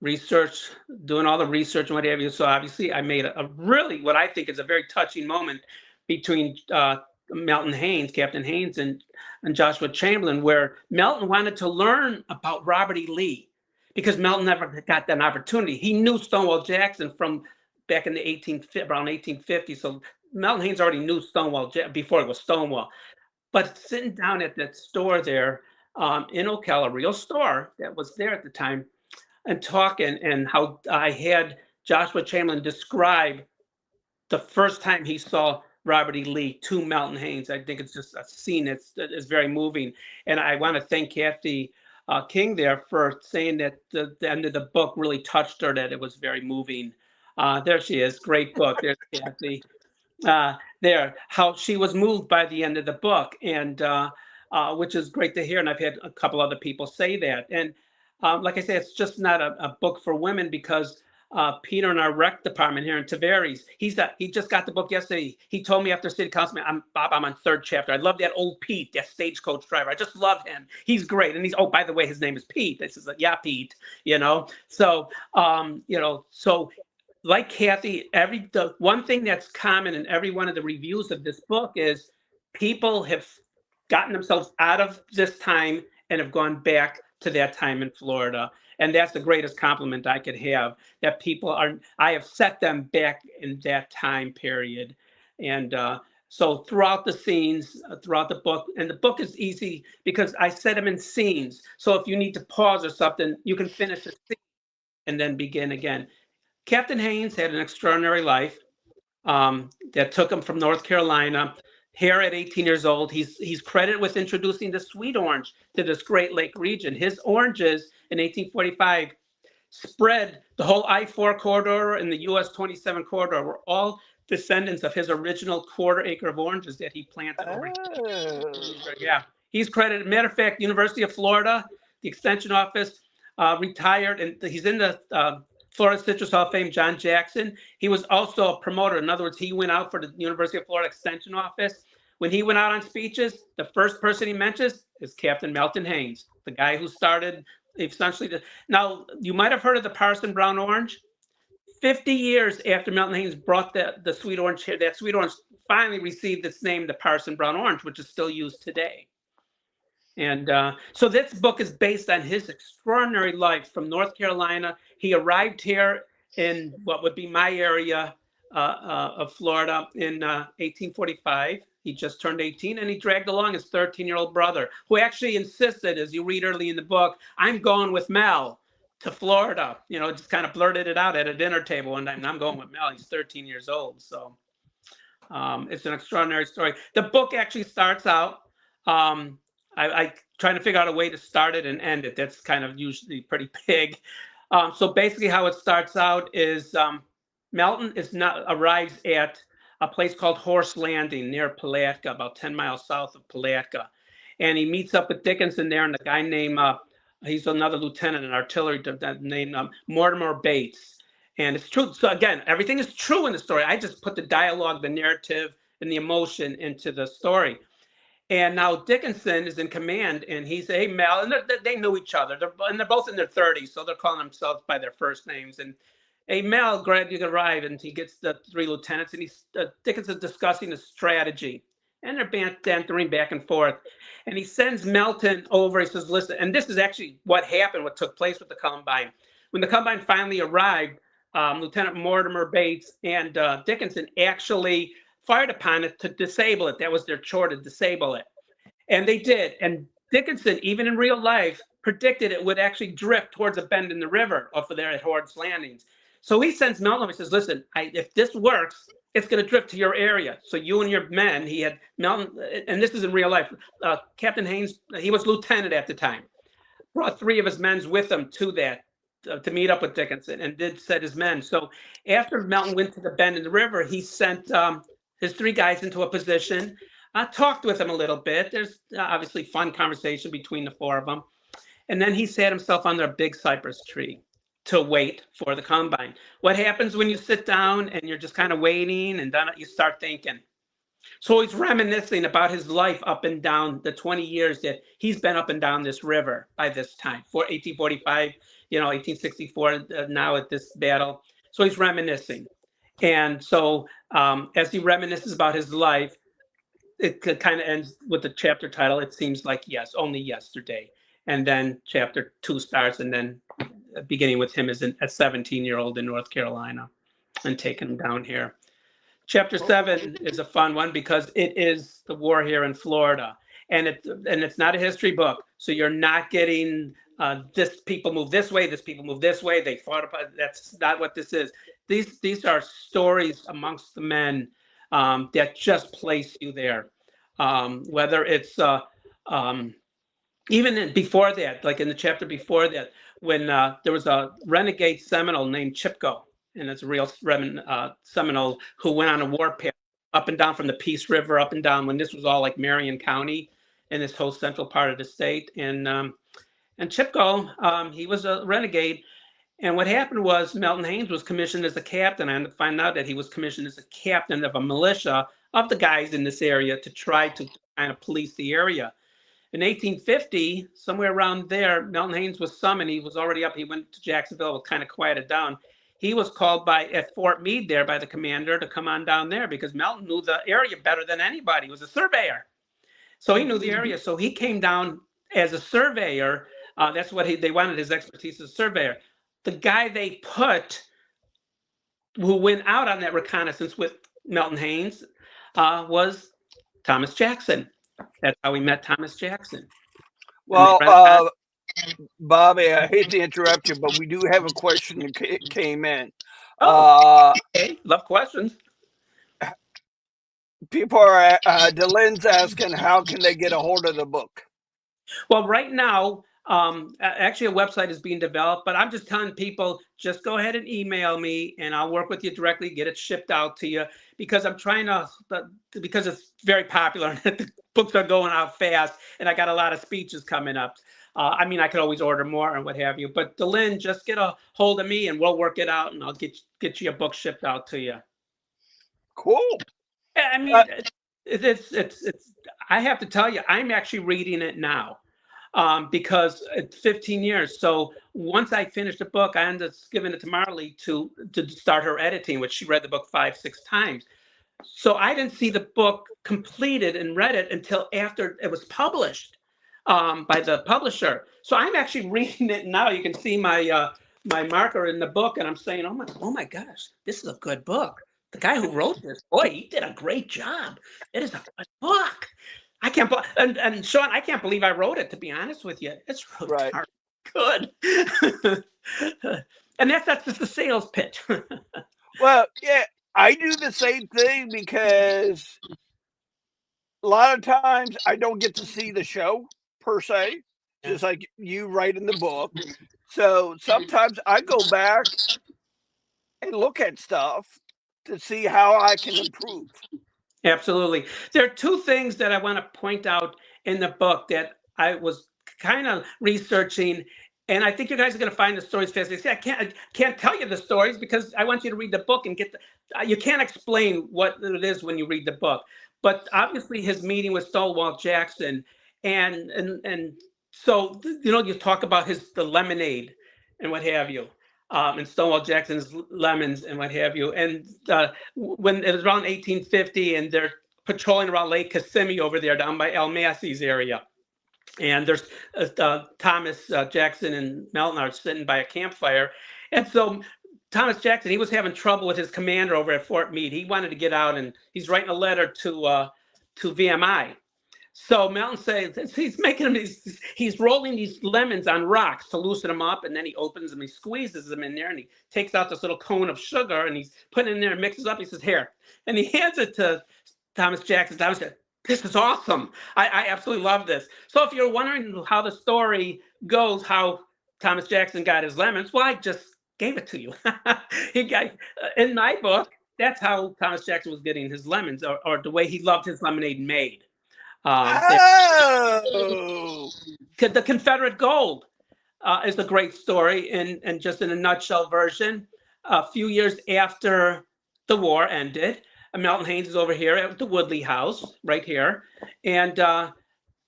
doing all the research and what have you. So obviously I made a really, what I think is a very touching moment between Melton Haynes, Captain Haynes, and Joshua Chamberlain, where Melton wanted to learn about Robert E. Lee, because Melton never got that opportunity. He knew Stonewall Jackson from back in the around 1850. So Melton Haynes already knew Stonewall before it was Stonewall. But sitting down at that store there in Ocala, a real store that was there at the time, and talking, and how I had Joshua Chamberlain describe the first time he saw Robert E. Lee to Melton Haynes. I think it's just a scene that is very moving. And I want to thank Kathy King there for saying that the end of the book really touched her, that it was very moving. There she is. Great book. There's Kathy. There, how she was moved by the end of the book, and which is great to hear. And I've had a couple other people say that. And like I say, it's just not a book for women, because Peter in our rec department here in Tavares, he just got the book yesterday. He told me after city council, Bob, I'm on third chapter. I love that old Pete, that stagecoach driver. I just love him. He's great. And oh, by the way, his name is Pete. This is yeah, Pete, So, so like Kathy, the one thing that's common in every one of the reviews of this book is people have gotten themselves out of this time and have gone back to that time in Florida. And that's the greatest compliment I could have, that I have set them back in that time period. And so throughout the scenes, throughout the book, and the book is easy because I set them in scenes. So if you need to pause or something, you can finish a scene and then begin again. Captain Haynes had an extraordinary life that took him from North Carolina here at 18 years old. He's credited with introducing the sweet orange to this Great Lake region. His oranges in 1845 spread the whole I-4 corridor and the US 27 corridor, were all descendants of his original quarter-acre of oranges that he planted over here. Yeah, he's credited. Matter of fact, University of Florida, the Extension Office, retired, and he's in the Florida Citrus Hall of Fame, John Jackson. He was also a promoter. In other words, he went out for the University of Florida Extension Office. When he went out on speeches, the first person he mentions is Captain Melton Haynes, the guy who started essentially. Now, you might have heard of the Parson Brown Orange. 50 years after Melton Haynes brought the sweet orange here, that sweet orange finally received its name, the Parson Brown Orange, which is still used today. And so this book is based on his extraordinary life from North Carolina. He arrived here in what would be my area of Florida in 1845. He just turned 18, and he dragged along his 13-year-old brother, who actually insisted, as you read early in the book, I'm going with Mel to Florida. Just kind of blurted it out at a dinner table one time. And I'm going with Mel. He's 13 years old. So it's an extraordinary story. The book actually starts out, I trying to figure out a way to start it and end it. That's kind of usually pretty big. So basically how it starts out is Melton arrives at a place called Horse Landing near Palatka, about 10 miles south of Palatka. And he meets up with Dickinson there and a guy named, he's another lieutenant in artillery named Mortimer Bates. And it's true. So again, everything is true in the story. I just put the dialogue, the narrative, and the emotion into the story. And now Dickinson is in command, and he's, hey, Mel, and they knew each other. They're both in their 30s, so they're calling themselves by their first names. And hey, Mel, glad you arrived. And he gets the three lieutenants, and Dickinson's discussing the strategy. And they're bantering back and forth. And he sends Melton over. He says, listen, and this is actually what happened, what took place with the Combine. When the Combine finally arrived, Lieutenant Mortimer Bates and Dickinson actually fired upon it to disable it. That was their chore, to disable it. And they did. And Dickinson, even in real life, predicted it would actually drift towards a bend in the river off of there at Horse Landings. So he sends Melton, he says, listen, if this works, it's going to drift to your area. So you and your men, he had Melton, and this is in real life, Captain Haynes, he was lieutenant at the time, brought three of his men with him to that, to meet up with Dickinson, and did set his men. So after Melton went to the bend in the river, he sent his three guys into a position, talked with them a little bit. There's obviously fun conversation between the four of them. And then he sat himself under a big cypress tree to wait for the Combine. What happens when you sit down and you're just kind of waiting, and then you start thinking? So he's reminiscing about his life up and down the 20 years that he's been up and down this river by this time, 1845, 1864, now at this battle. So he's reminiscing. And so as he reminisces about his life, it kind of ends with the chapter title, It Seems Like Yes, Only Yesterday. And then chapter 2 starts, and then beginning with him as a 17-year-old in North Carolina and taking him down here. Chapter 7 is a fun one because it is the war here in Florida. And it's not a history book. So you're not getting this people move this way, this people move this way, they fought about. That's not what this is. These are stories amongst the men that just place you there. Whether it's even before that, like in the chapter before that, when there was a renegade Seminole named Chipko, and it's a real Seminole who went on a warpath up and down from the Peace River, up and down when this was all like Marion County in this whole central part of the state. And Chipko, he was a renegade. And what happened was Melton Haynes was commissioned as a captain. I had to find out that he was commissioned as a captain of a militia of the guys in this area to try to kind of police the area. In 1850, somewhere around there, Melton Haynes was summoned. He was already up. He went to Jacksonville, was kind of quieted down. He was called at Fort Meade there by the commander to come on down there because Melton knew the area better than anybody. He was a surveyor. So he knew the area. So he came down as a surveyor. That's what they wanted, his expertise as a surveyor. The guy they put who went out on that reconnaissance with Melton Haynes was Thomas Jackson. That's how we met Thomas Jackson. Well, Bobby, I hate to interrupt you, but we do have a question that came in. Okay, love questions. People are, Delenn's asking, how can they get a hold of the book? Well, right now, actually a website is being developed, but I'm just telling people, just go ahead and email me and I'll work with you directly, get it shipped out to you, because I'm trying to, because it's very popular and the books are going out fast and I got a lot of speeches coming up. I mean, I could always order more and what have you, but Delen, just get a hold of me and we'll work it out and I'll get you a book shipped out to you. Cool. I mean, it's I have to tell you, I'm actually reading it now. Because it's 15 years. So once I finished the book, I ended up giving it to Marley to start her editing, which she read the book 5-6 times. So I didn't see the book completed and read it until after it was published by the publisher. So I'm actually reading it now. You can see my my marker in the book, and I'm saying, oh my gosh, this is a good book. The guy who wrote this, boy, he did a great job. It is a good book. I can't, and Sean, I can't believe I wrote it, to be honest with you. It's really hard. Good. And that's just the sales pitch. Well, yeah, I do the same thing because a lot of times I don't get to see the show per se, Yeah. just like you write in the book. So sometimes I go back and look at stuff to see how I can improve. Absolutely. There are two things that I want to point out in the book that I was kind of researching, and I think you guys are going to find the stories fascinating. See, I can't tell you the stories because I want you to read the book and get the. You can't explain what it is when you read the book, but obviously his meeting with Stonewall Jackson, and so you talk about the lemonade and what have you. And Stonewall Jackson's lemons and what have you, and when it was around 1850, and they're patrolling around Lake Kissimmee over there down by El Massey's area. And there's Thomas Jackson and Melton are sitting by a campfire. And so Thomas Jackson, he was having trouble with his commander over at Fort Meade. He wanted to get out, and he's writing a letter to VMI. So Melton says he's making them he's rolling these lemons on rocks to loosen them up, and then he opens them, he squeezes them in there, and he takes out this little cone of sugar, and he's putting it in there and mixes up. He says, "Here," and he hands it to Thomas Jackson. Thomas said, "This is awesome. I absolutely love this." So if you're wondering how the story goes, how Thomas Jackson got his lemons, well, I just gave it to you. He got in my book. That's how Thomas Jackson was getting his lemons, or the way he loved his lemonade made. Oh, The Confederate Gold is a great story, and just in a nutshell version. A few years after the war ended, Melton Haynes is over here at the Woodley House, right here, and a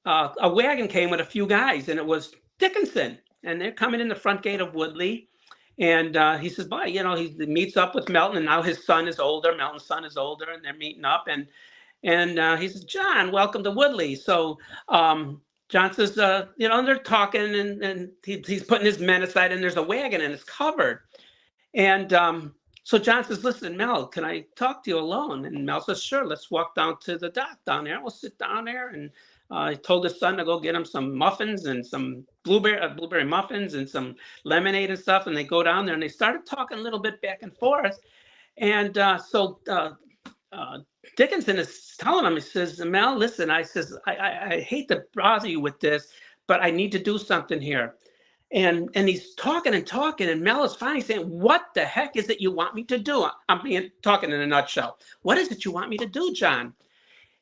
wagon came with a few guys, and it was Dickinson, and they're coming in the front gate of Woodley. And he says, "Bye." He meets up with Melton, and now his son is older. Melton's son is older, and they're meeting up. And he says, "John, welcome to Woodley." So John says, and they're talking, and he's putting his men aside, and there's a wagon, and it's covered. And so John says, "Listen, Mel, can I talk to you alone?" And Mel says, "Sure, let's walk down to the dock down there. We'll sit down there." And he told his son to go get him some muffins and some blueberry muffins and some lemonade and stuff. And they go down there, and they started talking a little bit back and forth. And so Dickinson is telling him, he says, "Mel, listen," I hate to bother you with this, but I need to do something here." And he's talking and talking, and Mel is finally saying, "What the heck is it you want me to do?" I'm talking in a nutshell. "What is it you want me to do, John?"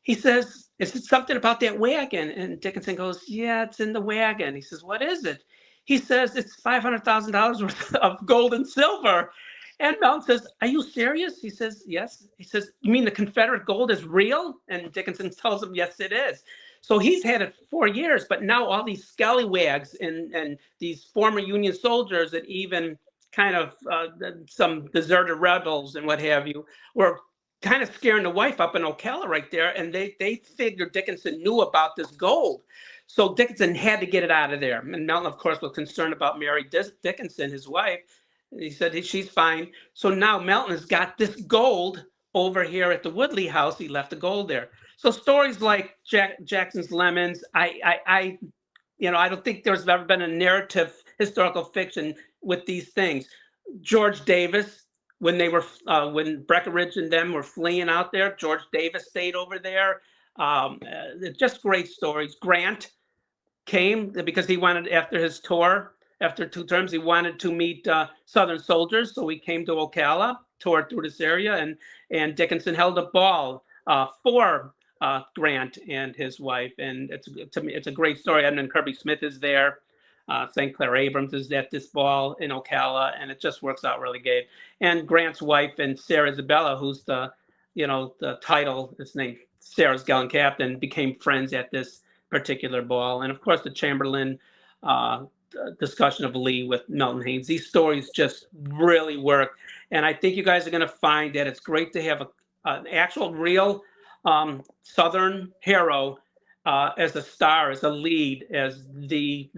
He says, "Is it something about that wagon?" And Dickinson goes, "Yeah, it's in the wagon." He says, "What is it?" He says, "It's $500,000 worth of gold and silver." And Melton says, "Are you serious?" He says, "Yes." He says, "You mean the Confederate gold is real?" And Dickinson tells him, "Yes, it is." So he's had it for years, but now all these scallywags and these former Union soldiers, and even kind of some deserted rebels and what have you, were kind of scaring the wife up in Ocala right there. And they figured Dickinson knew about this gold. So Dickinson had to get it out of there. And Melton, of course, was concerned about Mary Dickinson, his wife. He said she's fine. So now Melton has got this gold over here at the Woodley house. He left the gold there. So stories like Jackson's Lemons, I don't think there's ever been a narrative historical fiction with these things. George Davis, when when Breckinridge and them were fleeing out there, George Davis stayed over there. Just great stories. Grant came because he wanted, after his tour, after 2 terms, he wanted to meet Southern soldiers. So he came to Ocala, toured through this area, and Dickinson held a ball for Grant and his wife. And to me, it's a great story. Edmund Kirby Smith is there. St. Clair Abrams is at this ball in Ocala, and it just works out really good. And Grant's wife and Sarah Isabella, who's the title, his name, Sarah's Gallant Captain, became friends at this particular ball. And of course, the Chamberlain discussion of Lee with Melton Haynes. These stories just really work. And I think you guys are going to find that it's great to have an actual real Southern hero as a star, as a lead, as the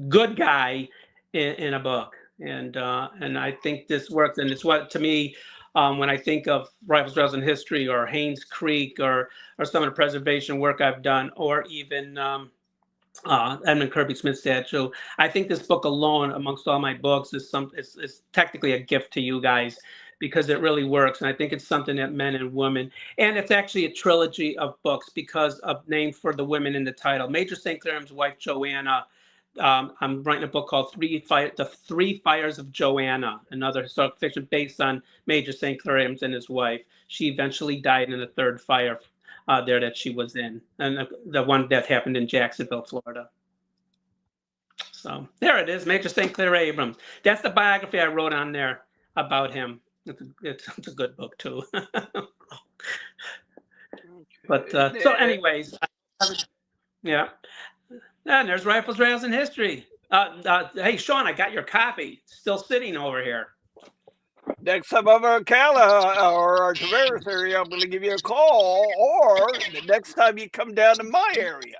good guy in a book. And I think this works. And it's what, to me, when I think of Rifles, Rails, and History, or Haynes Creek, or some of the preservation work I've done, or even Edmund Kirby Smith statue. I think this book alone, amongst all my books, is technically a gift to you guys because it really works, and I think it's something that men and women, and it's actually a trilogy of books because of named for the women in the title. Major St. Clair's wife Joanna. I'm writing a book called The Three Fires of Joanna, another historical fiction based on Major St. Clair Abrams and his wife. She eventually died in the third fire there that she was in, and the one that happened in Jacksonville, Florida. So there it is, Major St. Clair Abrams. That's the biography I wrote on there about him. It's a good book too. But so, anyways, yeah. And there's Rifles, Rails, and History. Hey, Sean, I got your copy. Still sitting over here. Next time I'm in Ocala or our Tavares area, I'm going to give you a call, or the next time you come down to my area.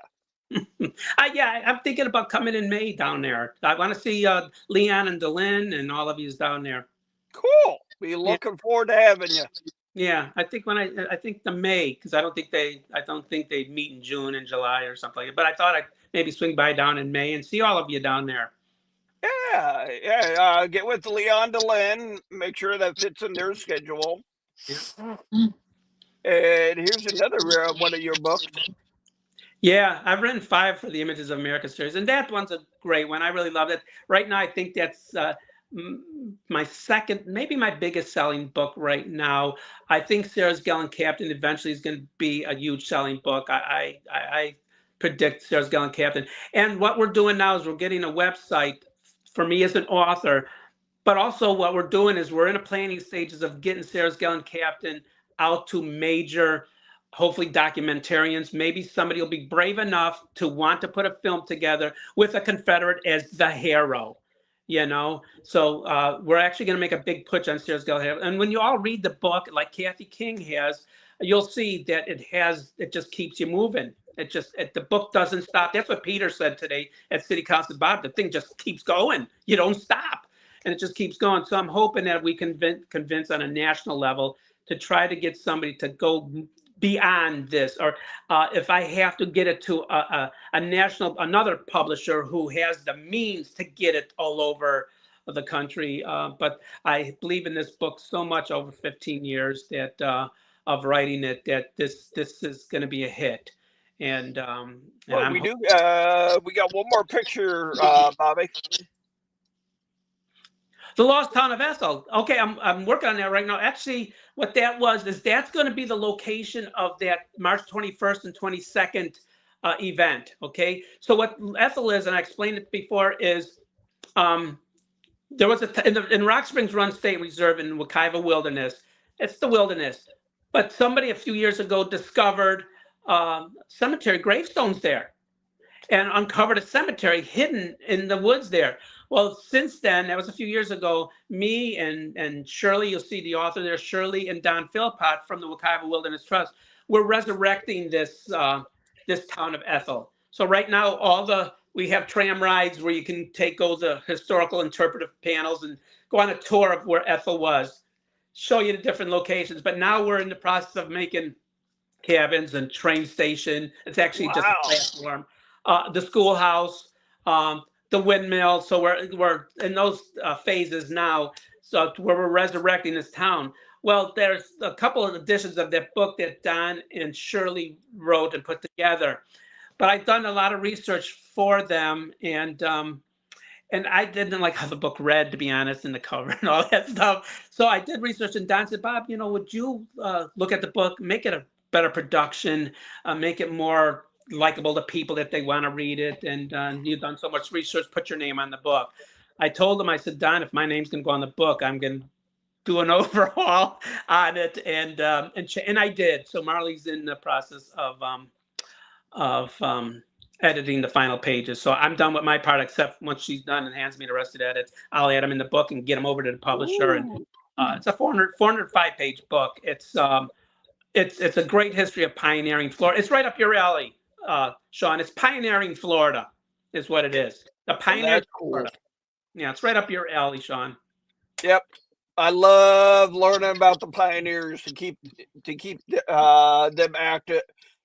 Yeah, I'm thinking about coming in May down there. I want to see Leon and Delynn and all of you down there. Cool. Be looking forward to having you. Yeah, I think I think the May, because I don't think they meet in June and July or something like that. But I thought I'd maybe swing by down in May and see all of you down there. Yeah. Get with Leon Delynn, make sure that fits in their schedule. Yeah. And here's another one of your books. Yeah, I've written 5 for the Images of America series, and that one's a great one. I really love it. Right now, I think that's my second, maybe my biggest selling book right now. I think Sarah's Gallant Captain eventually is going to be a huge selling book. I predict Sarah's Gallant Captain. And what we're doing now is we're getting a website for me as an author, but also what we're doing is we're in the planning stages of getting Sarah's Gallant Captain out to major, hopefully documentarians. Maybe somebody will be brave enough to want to put a film together with a Confederate as the hero, you know? So we're actually going to make a big push on Sarah's Gallant Captain. And when you all read the book, like Kathy King has, you'll see that it just keeps you moving. The book doesn't stop. That's what Peter said today at City Council. Bob, the thing just keeps going. You don't stop. And it just keeps going. So I'm hoping that we can convince on a national level to try to get somebody to go beyond this, or if I have to get it to another publisher who has the means to get it all over the country. But I believe in this book so much over 15 years that of writing it, that this is going to be a hit. And well, we got one more picture, Bobby. The Lost Town of Ethel. Okay, I'm working on that right now. Actually, what that was is that's going to be the location of that March 21st and 22nd event. Okay, so what Ethel is, and I explained it before, is there was in Rock Springs Run State Reserve in Wekiva Wilderness. It's the wilderness, but somebody a few years ago discovered cemetery gravestones there, and uncovered a cemetery hidden in the woods there. Well, since then, that was a few years ago, me and Shirley, you'll see the author there, Shirley and Don Philpott from the Wekiva Wilderness Trust, we're resurrecting this town of Ethel. So right now, we have tram rides where you can go the historical interpretive panels and go on a tour of where Ethel was, show you the different locations. But now we're in the process of making cabins and train station. It's actually just a platform. The schoolhouse, the windmill. So we're in those phases now. So where we're resurrecting this town. Well, there's a couple of editions of that book that Don and Shirley wrote and put together. But I've done a lot of research for them, and I didn't like how the book read, to be honest, in the cover and all that stuff. So I did research, and Don said, Bob, would you look at the book, make it a better production, make it more likable to people that they want to read it, and you've done so much research, put your name on the book. I told him, I said, Don, if my name's going to go on the book, I'm going to do an overhaul on it, and I did. So Marley's in the process of editing the final pages. So I'm done with my part, except once she's done and hands me the rest of the edits, I'll add them in the book and get them over to the publisher. Ooh. And it's a 405-page book. It's a great history of pioneering Florida. It's right up your alley, Sean. It's pioneering Florida, is what it is. The pioneer Florida. Yeah, it's right up your alley, Sean. Yep, I love learning about the pioneers to keep them active,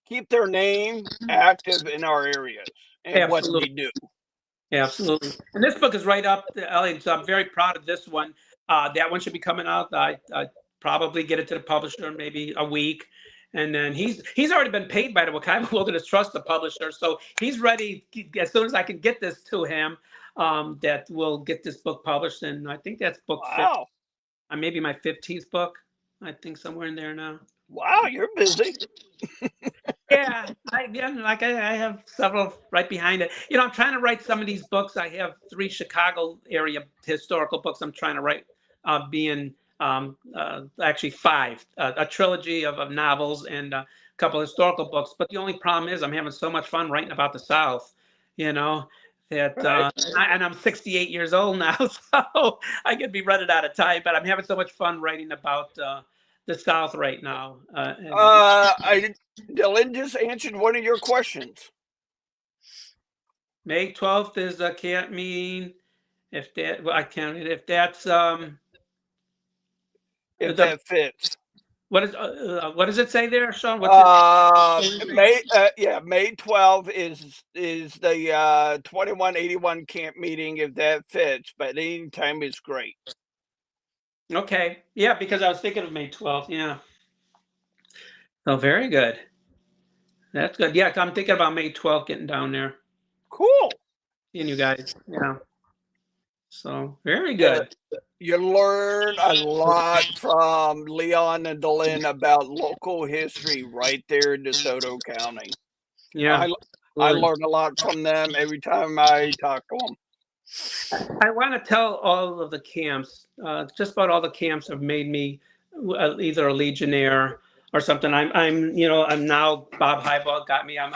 keep their name active in our areas. and what Absolutely. we do. Absolutely. And this book is right up the alley, so I'm very proud of this one. That one should be coming out. I probably get it to the publisher in maybe a week. And then he's already been paid by the Wakaiba Wilderness Trust, the publisher. So he's ready as soon as I can get this to him, that we'll get this book published. And I think that's book 50, Wow. maybe my 15th book. I think somewhere in there now. Wow, you're busy. Yeah, I have several right behind it. I'm trying to write some of these books. I have 3 Chicago area historical books I'm trying to write, being actually 5, a trilogy of novels and a couple historical books. But the only problem is I'm having so much fun writing about the South, that Right. and I'm 68 years old now, so I could be running out of time. But I'm having so much fun writing about the South right now. Dylan just answered one of your questions. May 12th is a camp meeting. If that, well, I can't. If that's If the that fits. what does it say there, Sean? What's it? May 12th is the 2181 camp meeting if that fits, but any time is great. Okay, yeah, because I was thinking of May 12th. Yeah. Oh, very good. That's good. Yeah, I'm thinking about May 12th getting down there. Cool. Seeing you guys. Yeah. So very Yeah, good. you learn a lot from Leon and Dylan about local history right there in DeSoto County. Yeah. I learn a lot from them every time I talk to them. I want to tell all of the camps, just about all the camps have made me either a Legionnaire or something. I'm now Bob Highball got me. I'm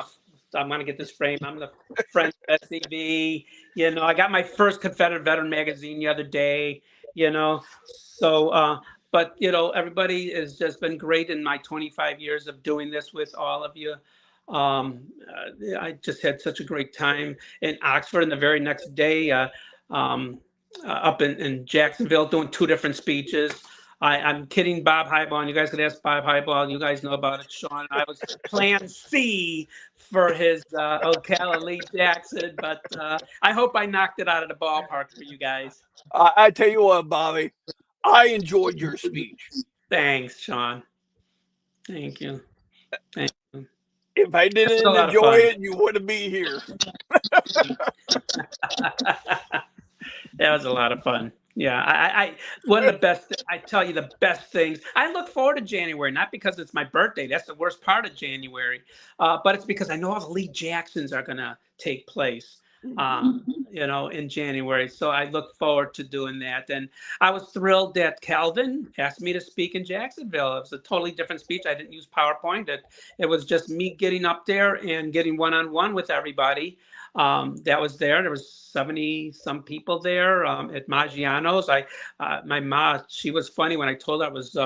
going to get this frame. I'm the Friends of SCV. I got my first Confederate Veteran magazine the other day. So but everybody has just been great in my 25 years of doing this with all of you. I just had such a great time in Oxford, and the very next day up in Jacksonville doing 2 different speeches. I'm kidding Bob Highball, and you guys could ask Bob Highball. You guys know about it, Sean. I was Plan C for his Ocala Lee Jackson, but I hope I knocked it out of the ballpark for you guys. I tell you what, Bobby, I enjoyed your speech. Thanks, Sean. Thank you. Thank you. If I didn't enjoy it, you wouldn't be here. That was a lot of fun. Yeah, I one of the best. I tell you, the best things. I look forward to January, not because it's my birthday. That's the worst part of January, but it's because I know all the Lee Jacksons are going to take place. In January. So I look forward to doing that. And I was thrilled that Calvin asked me to speak in Jacksonville. It was a totally different speech. I didn't use PowerPoint. It was just me getting up there and getting one-on-one with everybody that was there. There was 70 some people there at Maggiano's. My ma, she was funny when I told her I was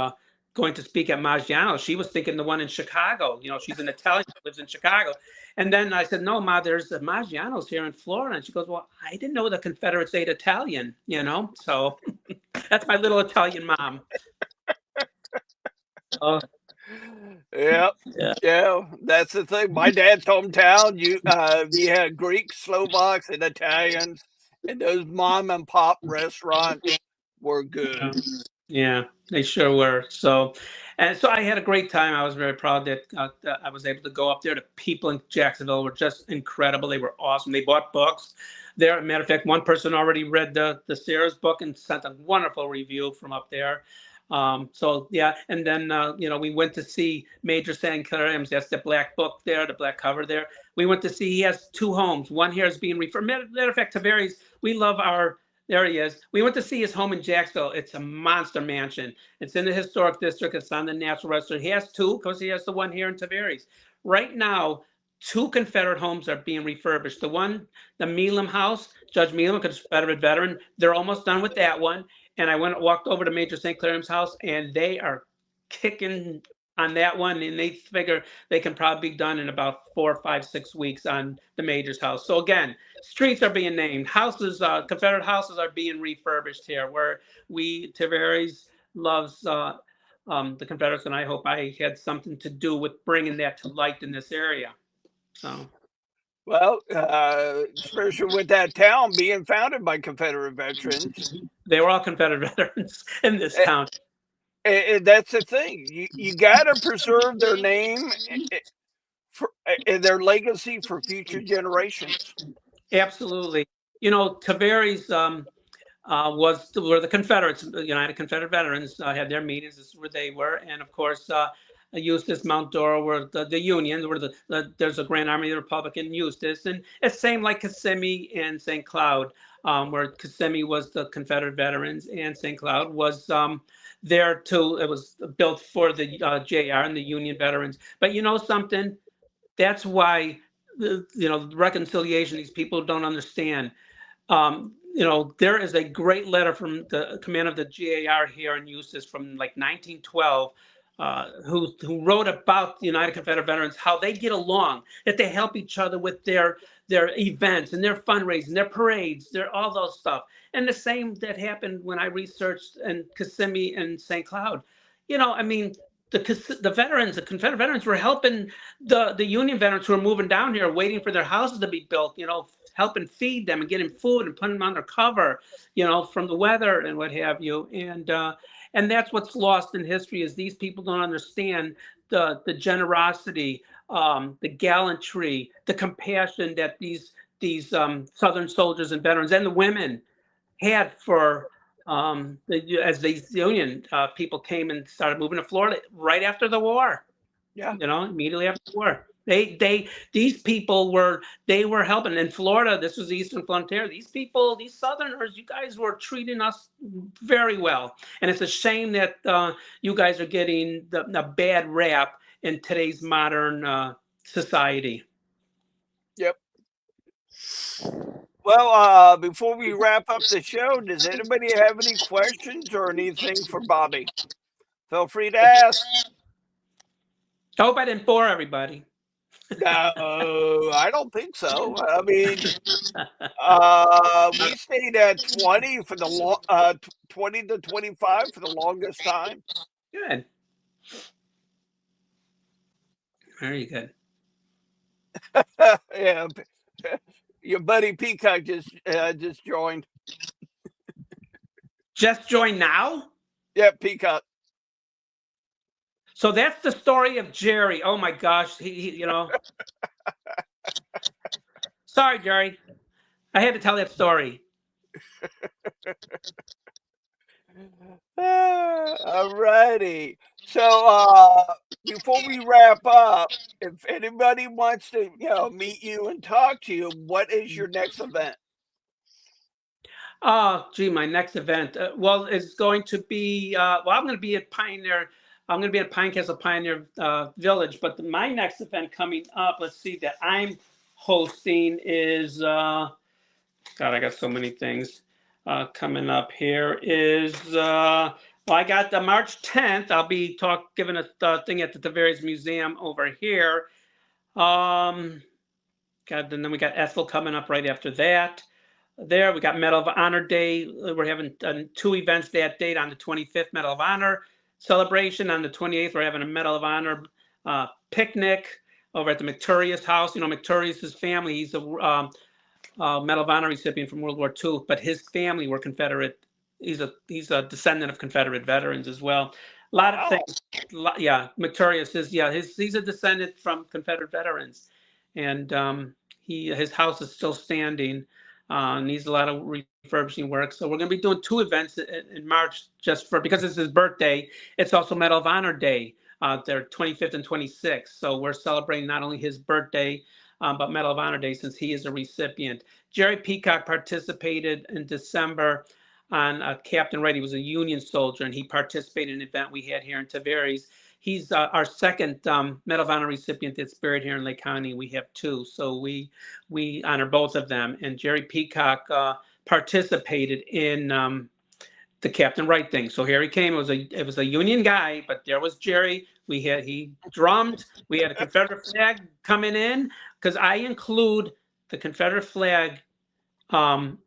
going to speak at Maggiano's. She was thinking the one in Chicago. She's an Italian, lives in Chicago. And then I said, no, Ma, there's the Maggiano's here in Florida. And she goes, well, I didn't know the Confederates ate Italian, So that's my little Italian mom. Yeah, that's the thing. My dad's hometown, you had Greeks, Slovaks, and Italians, and those mom and pop restaurants were good. Yeah, they sure were. So I had a great time. I was very proud that I was able to go up there. The people in Jacksonville were just incredible. They were awesome. They bought books there. As a matter of fact, one person already read the Sarah's book and sent a wonderful review from up there. So yeah, and then we went to see Major Sanitariums. That's the black book there, the black cover there. We went to see. He has 2 homes. One here is being refurbished. Matter of fact, Tavares, we love our. There he is. We went to see his home in Jacksonville. It's a monster mansion. It's in the historic district. It's on the Natural Register. He has 2 because he has the one here in Tavares. Right now, 2 Confederate homes are being refurbished. The Melam house, Judge Melam, Confederate veteran, they're almost done with that one. And I walked over to Major St. Clair's house, and they are kicking on that one, and they figure they can probably be done in about 4, 5, 6 weeks on the Major's house. So again, streets are being named, houses, Confederate houses are being refurbished here, where Tavares loves the Confederates, and I hope I had something to do with bringing that to light in this area. So Well, especially with that town being founded by Confederate veterans. They were all Confederate veterans in this A- town. and that's the thing. You got to preserve their name for their legacy for future generations. Absolutely. You know, Tavares was where the Confederates, the United Confederate Veterans, had their meetings. This is where they were, and of course, Eustis, Mount Dora, were the Union, where there's a Grand Army of the Republic in Eustis, and it's same like Kissimmee and St. Cloud, where Kissimmee was the Confederate veterans, and St. Cloud was there too. It was built for the JR and the Union veterans. But you know something? That's why the reconciliation. These people don't understand. There is a great letter from the command of the GAR here in Eustis from like 1912, who wrote about the United Confederate Veterans, how they get along, that they help each other with their events and their fundraising, their parades, their all those stuff. And the same that happened when I researched in Kissimmee and St. Cloud. I mean, the veterans, the Confederate veterans, were helping the Union veterans who are moving down here, waiting for their houses to be built. Helping feed them and getting food and putting them under cover, from the weather and what have you. And that's what's lost in history, is these people don't understand the generosity, the gallantry, the compassion that these Southern soldiers and veterans and the women had for as these Union people came and started moving to Florida right after the war. Yeah. Immediately after the war. These people were helping in Florida. This was the Eastern Frontier. These people, these Southerners, you guys were treating us very well, and it's a shame that you guys are getting the bad rap in today's modern society. Yep. Well, before we wrap up the show, does anybody have any questions or anything for Bobby? Feel free to ask. I hope I didn't bore everybody. No, I don't think so. I mean, we stayed at 20 for the 20 to 25 for the longest time. Good. Very good. Yeah, your buddy Peacock just joined. Just join now? Yeah, Peacock. So that's the story of Jerry. Oh my gosh, he Sorry, Jerry. I had to tell that story. All righty. So before we wrap up, if anybody wants to, meet you and talk to you, what is your next event? Oh, gee, my next event. Well, it's going to be. I'm going to be at Pioneer. I'm going to be at Pinecastle Pioneer Village. But my next event coming up, let's see, that I'm hosting is. God, I got so many things coming up. Here is. Well, I got the March 10th. I'll be giving a thing at the Tavares Museum over here. God, and then we got Ethel coming up right after that. There, we got Medal of Honor Day. We're having two events that date. On the 25th, Medal of Honor celebration. On the 28th, we're having a Medal of Honor picnic over at the McTurius house. McTurius' family, he's a Medal of Honor recipient from World War II, but his family were Confederate. He's a descendant of Confederate veterans as well. A lot of things. Yeah, McTurius is he's a descendant from Confederate veterans, and his house is still standing. Needs a lot of refurbishing work. So we're going to be doing two events in March because it's his birthday. It's also Medal of Honor Day. They're 25th and 26th. So we're celebrating not only his birthday, but Medal of Honor Day, since he is a recipient. Jerry Peacock participated in December on Captain Wright. He was a Union soldier, and he participated in an event we had here in Tavares. He's our second Medal of Honor recipient that's buried here in Lake County. We have two, so we honor both of them. And Jerry Peacock participated in the Captain Wright thing. So here he came. It was a Union guy, but there was Jerry. He drummed. We had a Confederate flag coming in, because I include the Confederate flag in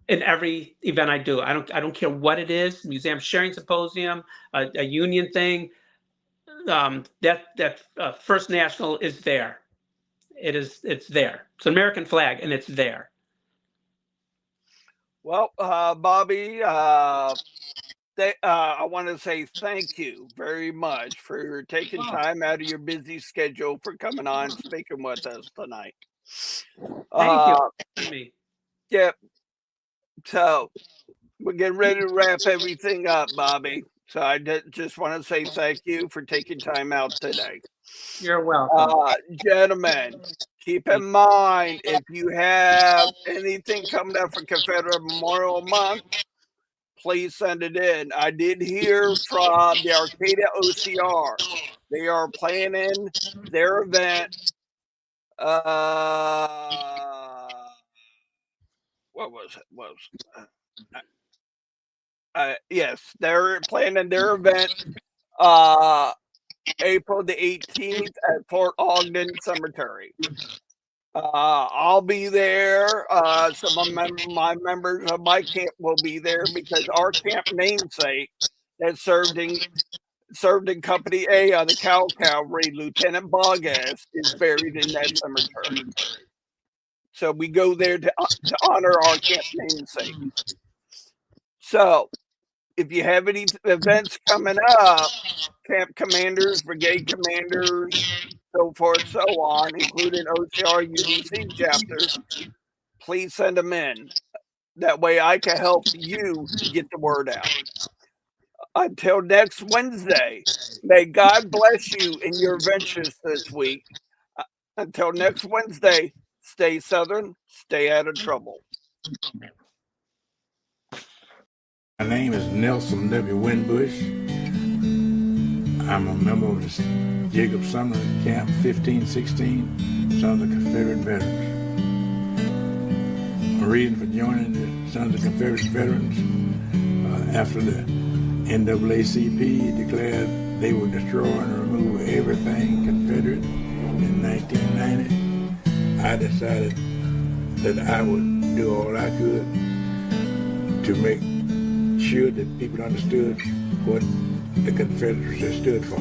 every event I do. I don't care what it is. Museum sharing symposium, a Union thing. That First National is there, it's there. It's an American flag, and it's there. Well, Bobby, I want to say thank you very much for taking Oh, time out of your busy schedule for coming on speaking with us tonight. thank you. Uh, Me. yeah, so we're getting ready to wrap everything up, Bobby. So just want to say thank you for taking time out today. You're welcome. Gentlemen, keep in mind if you have anything coming up for Confederate Memorial Month, please send it in. I did hear from the Arcadia OCR. They are planning their event. What was it? Yes, they're planning their event April the 18th at Fort Ogden Cemetery. I'll be there. Some of my members of my camp will be there because our camp namesake that served in Company A on the Cow Cavalry, Lieutenant Bogas, is buried in that cemetery. So we go there to honor our camp namesake. So if you have any events coming up, camp commanders, brigade commanders, so forth, so on, including OCR UDC chapters, please send them in. That way I can help you get the word out. Until next Wednesday, may God bless you in your ventures this week. Until next Wednesday, stay Southern, stay out of trouble. My name is Nelson W. Winbush. I'm a member of the Jacob Sumner Camp 1516 Sons of Confederate Veterans. My reason for joining the Sons of Confederate Veterans after the NAACP declared they would destroy and remove everything Confederate in 1990, I decided that I would do all I could to make sure that people understood what the Confederacy stood for.